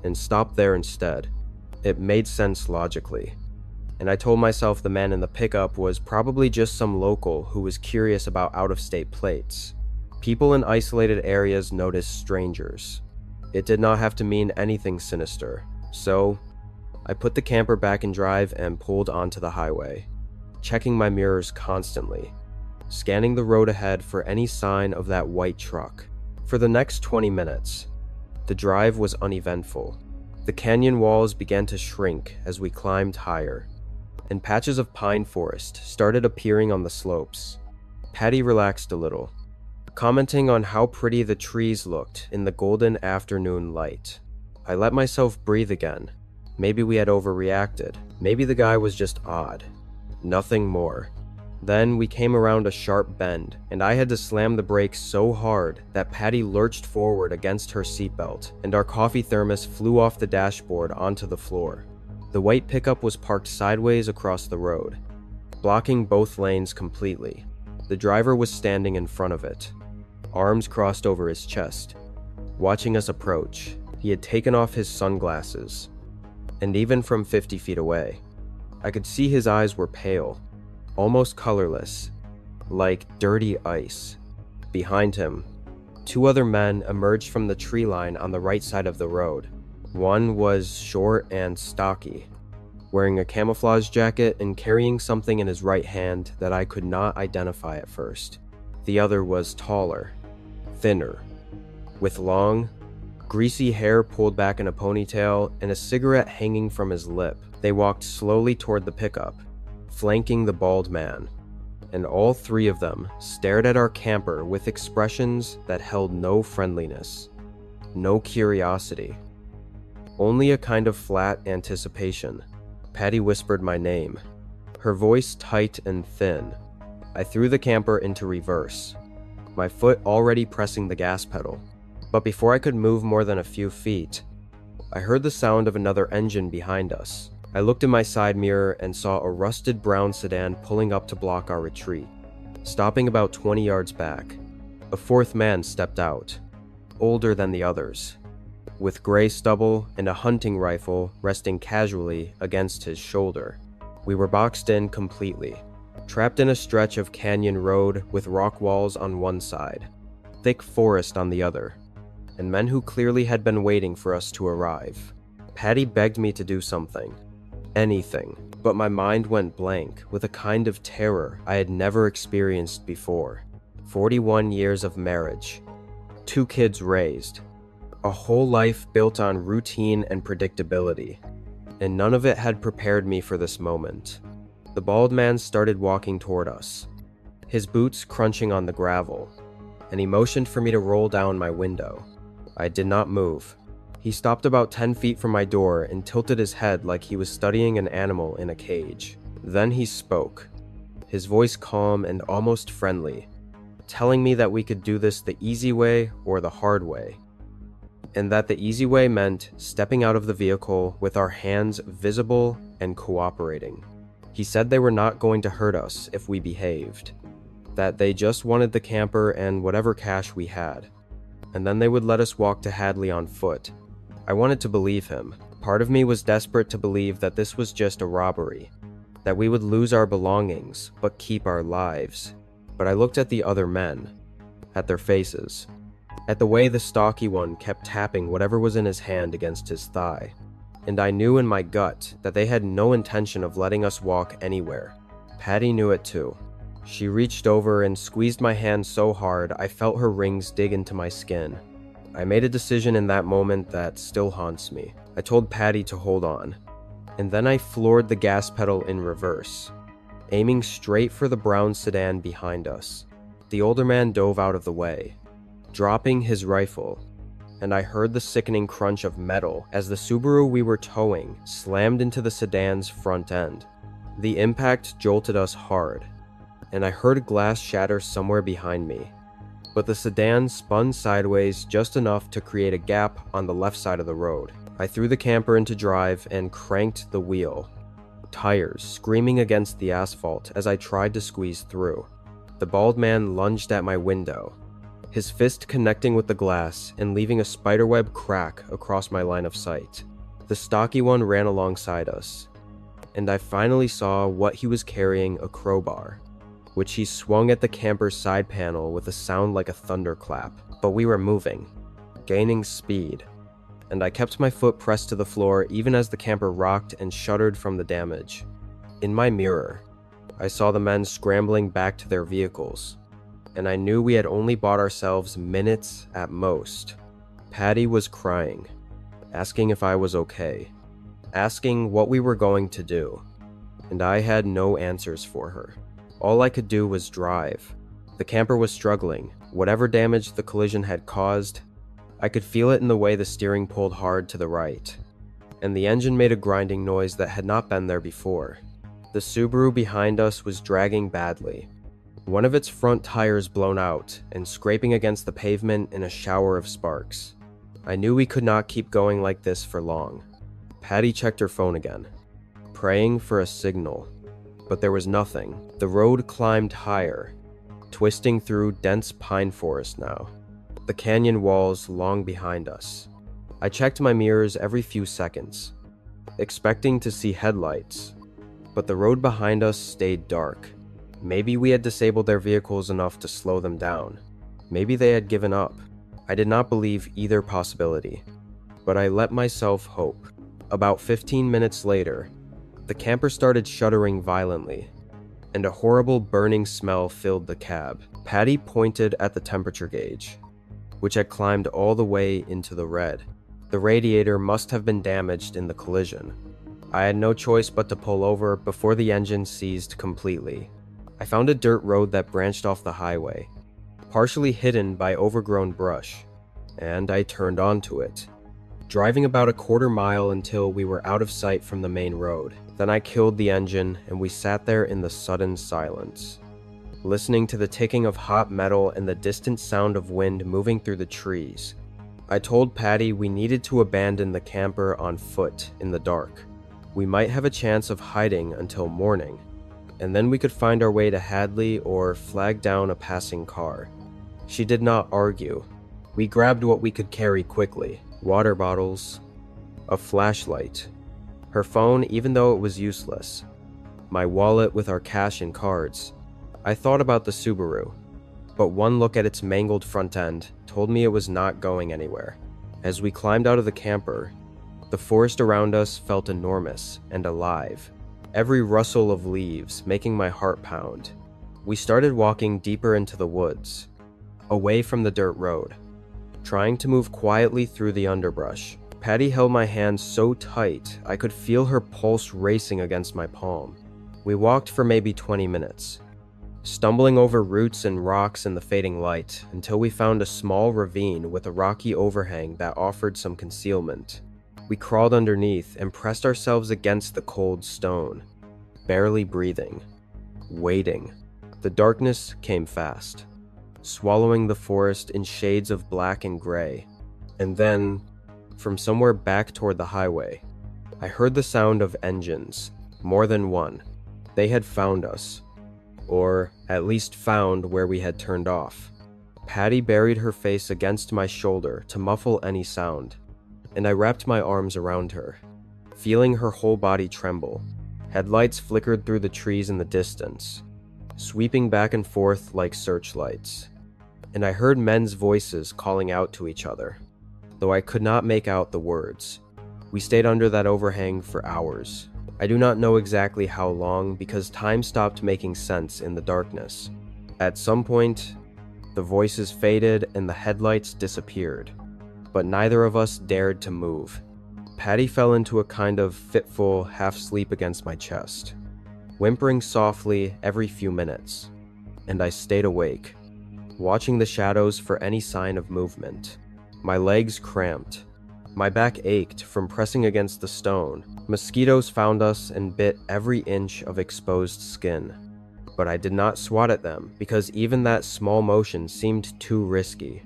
and stop there instead. It made sense logically, and I told myself the man in the pickup was probably just some local who was curious about out-of-state plates. People in isolated areas notice strangers. It did not have to mean anything sinister, so I put the camper back in drive and pulled onto the highway, checking my mirrors constantly, scanning the road ahead for any sign of that white truck. For the next 20 minutes, the drive was uneventful. The canyon walls began to shrink as we climbed higher, and patches of pine forest started appearing on the slopes. Patty relaxed a little, commenting on how pretty the trees looked in the golden afternoon light. I let myself breathe again. Maybe we had overreacted. Maybe the guy was just odd. Nothing more. Then we came around a sharp bend, and I had to slam the brakes so hard that Patty lurched forward against her seatbelt, and our coffee thermos flew off the dashboard onto the floor. The white pickup was parked sideways across the road, blocking both lanes completely. The driver was standing in front of it, arms crossed over his chest, watching us approach. He had taken off his sunglasses, and even from 50 feet away, I could see his eyes were pale, almost colorless, like dirty ice. Behind him, two other men emerged from the tree line on the right side of the road. One was short and stocky, wearing a camouflage jacket and carrying something in his right hand that I could not identify at first. The other was taller, thinner, with long, greasy hair pulled back in a ponytail and a cigarette hanging from his lip. They walked slowly toward the pickup, flanking the bald man, and all three of them stared at our camper with expressions that held no friendliness, no curiosity, only a kind of flat anticipation. Patty whispered my name, her voice tight and thin. I threw the camper into reverse, my foot already pressing the gas pedal. But before I could move more than a few feet, I heard the sound of another engine behind us. I looked in my side mirror and saw a rusted brown sedan pulling up to block our retreat. Stopping about 20 yards back, a fourth man stepped out, older than the others, with gray stubble and a hunting rifle resting casually against his shoulder. We were boxed in completely, trapped in a stretch of canyon road with rock walls on one side, thick forest on the other, and men who clearly had been waiting for us to arrive. Patty begged me to do something, anything, but my mind went blank with a kind of terror I had never experienced before. 41 years of marriage, 2 kids raised, a whole life built on routine and predictability, and none of it had prepared me for this moment. The bald man started walking toward us, his boots crunching on the gravel, and he motioned for me to roll down my window. I did not move. He stopped about 10 feet from my door and tilted his head like he was studying an animal in a cage. Then he spoke, his voice calm and almost friendly, telling me that we could do this the easy way or the hard way, and that the easy way meant stepping out of the vehicle with our hands visible and cooperating. He said they were not going to hurt us if we behaved, that they just wanted the camper and whatever cash we had, and then they would let us walk to Hadley on foot. I wanted to believe him. Part of me was desperate to believe that this was just a robbery, that we would lose our belongings but keep our lives. But I looked at the other men, at their faces, at the way the stocky one kept tapping whatever was in his hand against his thigh, and I knew in my gut that they had no intention of letting us walk anywhere. Patty knew it too. She reached over and squeezed my hand so hard I felt her rings dig into my skin. I made a decision in that moment that still haunts me. I told Patty to hold on, and then I floored the gas pedal in reverse, aiming straight for the brown sedan behind us. The older man dove out of the way, dropping his rifle, and I heard the sickening crunch of metal as the Subaru we were towing slammed into the sedan's front end. The impact jolted us hard, and I heard glass shatter somewhere behind me, but the sedan spun sideways just enough to create a gap on the left side of the road. I threw the camper into drive and cranked the wheel, tires screaming against the asphalt as I tried to squeeze through. The bald man lunged at my window, his fist connecting with the glass and leaving a spiderweb crack across my line of sight. The stocky one ran alongside us, and I finally saw what he was carrying: a crowbar, which he swung at the camper's side panel with a sound like a thunderclap. But we were moving, gaining speed, and I kept my foot pressed to the floor even as the camper rocked and shuddered from the damage. In my mirror, I saw the men scrambling back to their vehicles, and I knew we had only bought ourselves minutes at most. Patty was crying, asking if I was okay, asking what we were going to do, and I had no answers for her. All I could do was drive. The camper was struggling. Whatever damage the collision had caused, I could feel it in the way the steering pulled hard to the right, and the engine made a grinding noise that had not been there before. The Subaru behind us was dragging badly, one of its front tires blown out and scraping against the pavement in a shower of sparks. I knew we could not keep going like this for long. Patty checked her phone again, praying for a signal, but there was nothing. The road climbed higher, twisting through dense pine forest now, the canyon walls long behind us. I checked my mirrors every few seconds, expecting to see headlights, but the road behind us stayed dark. Maybe we had disabled their vehicles enough to slow them down. Maybe they had given up. I did not believe either possibility, but I let myself hope. About 15 minutes later, the camper started shuddering violently, and a horrible burning smell filled the cab. Patty pointed at the temperature gauge, which had climbed all the way into the red. The radiator must have been damaged in the collision. I had no choice but to pull over before the engine seized completely. I found a dirt road that branched off the highway, partially hidden by overgrown brush, and I turned onto it, driving about a quarter mile until we were out of sight from the main road. Then I killed the engine and we sat there in the sudden silence, listening to the ticking of hot metal and the distant sound of wind moving through the trees. I told Patty we needed to abandon the camper on foot in the dark. We might have a chance of hiding until morning, and then we could find our way to Hadley or flag down a passing car. She did not argue. We grabbed what we could carry quickly: water bottles, a flashlight, her phone even though it was useless, my wallet with our cash and cards. I thought about the Subaru, but one look at its mangled front end told me it was not going anywhere. As we climbed out of the camper, the forest around us felt enormous and alive, every rustle of leaves making my heart pound. We started walking deeper into the woods, away from the dirt road, trying to move quietly through the underbrush. Patty held my hand so tight I could feel her pulse racing against my palm. We walked for maybe 20 minutes, stumbling over roots and rocks in the fading light until we found a small ravine with a rocky overhang that offered some concealment. We crawled underneath and pressed ourselves against the cold stone, barely breathing, waiting. The darkness came fast, swallowing the forest in shades of black and gray. And then, from somewhere back toward the highway, I heard the sound of engines, more than one. They had found us, or at least found where we had turned off. Patty buried her face against my shoulder to muffle any sound, and I wrapped my arms around her, feeling her whole body tremble. Headlights flickered through the trees in the distance, sweeping back and forth like searchlights, and I heard men's voices calling out to each other, though I could not make out the words. We stayed under that overhang for hours. I do not know exactly how long because time stopped making sense in the darkness. At some point, the voices faded and the headlights disappeared, but neither of us dared to move. Patty fell into a kind of fitful half-sleep against my chest, whimpering softly every few minutes, and I stayed awake, watching the shadows for any sign of movement. My legs cramped. My back ached from pressing against the stone. Mosquitoes found us and bit every inch of exposed skin, but I did not swat at them because even that small motion seemed too risky.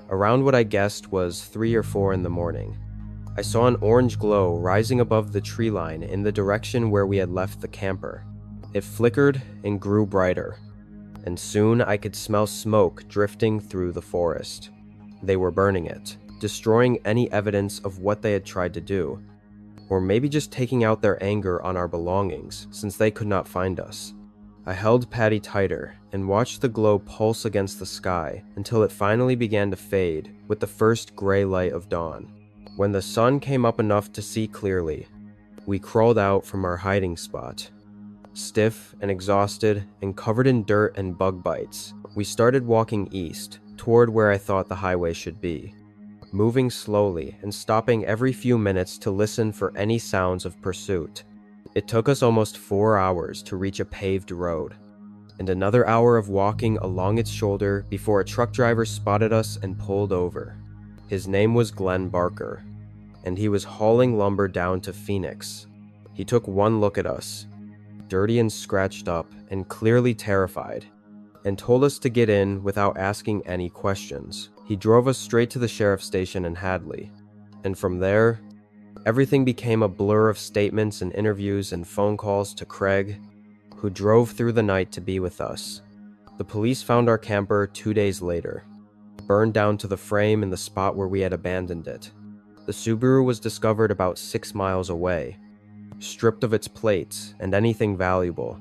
Around what I guessed was 3 or 4 in the morning, I saw an orange glow rising above the tree line in the direction where we had left the camper. It flickered and grew brighter, and soon I could smell smoke drifting through the forest. They were burning it, destroying any evidence of what they had tried to do, or maybe just taking out their anger on our belongings since they could not find us. I held Patty tighter and watched the glow pulse against the sky until it finally began to fade with the first gray light of dawn. When the sun came up enough to see clearly, we crawled out from our hiding spot. Stiff and exhausted and covered in dirt and bug bites, we started walking east toward where I thought the highway should be, moving slowly and stopping every few minutes to listen for any sounds of pursuit. It took us almost 4 hours to reach a paved road, and another hour of walking along its shoulder before a truck driver spotted us and pulled over. His name was Glenn Barker, and he was hauling lumber down to Phoenix. He took one look at us, dirty and scratched up and clearly terrified, and told us to get in without asking any questions. He drove us straight to the sheriff's station in Hadley, and from there, everything became a blur of statements and interviews and phone calls to Craig, who drove through the night to be with us. The police found our camper 2 days later, burned down to the frame in the spot where we had abandoned it. The Subaru was discovered about 6 miles away, stripped of its plates and anything valuable,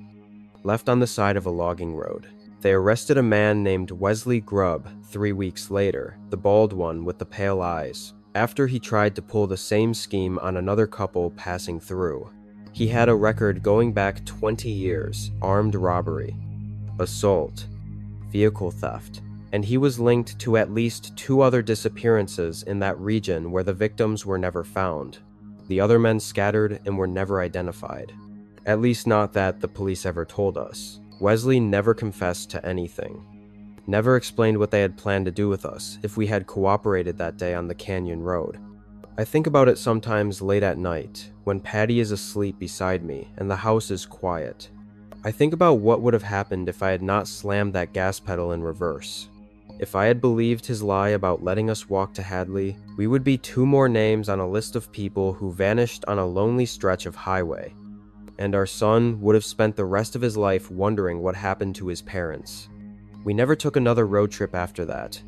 left on the side of a logging road. They arrested a man named Wesley Grubb 3 weeks later, the bald one with the pale eyes, after he tried to pull the same scheme on another couple passing through. He had a record going back 20 years, armed robbery, assault, vehicle theft, and he was linked to at least 2 other disappearances in that region where the victims were never found. The other men scattered and were never identified. At least not that the police ever told us. Wesley never confessed to anything, never explained what they had planned to do with us if we had cooperated that day on the canyon road. I think about it sometimes late at night, when Patty is asleep beside me and the house is quiet. I think about what would have happened if I had not slammed that gas pedal in reverse. If I had believed his lie about letting us walk to Hadley, we would be 2 more names on a list of people who vanished on a lonely stretch of highway, and our son would have spent the rest of his life wondering what happened to his parents. We never took another road trip after that.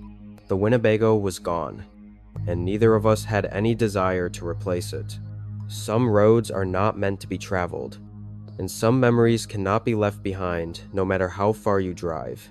The Winnebago was gone, and neither of us had any desire to replace it. Some roads are not meant to be traveled, and some memories cannot be left behind no matter how far you drive.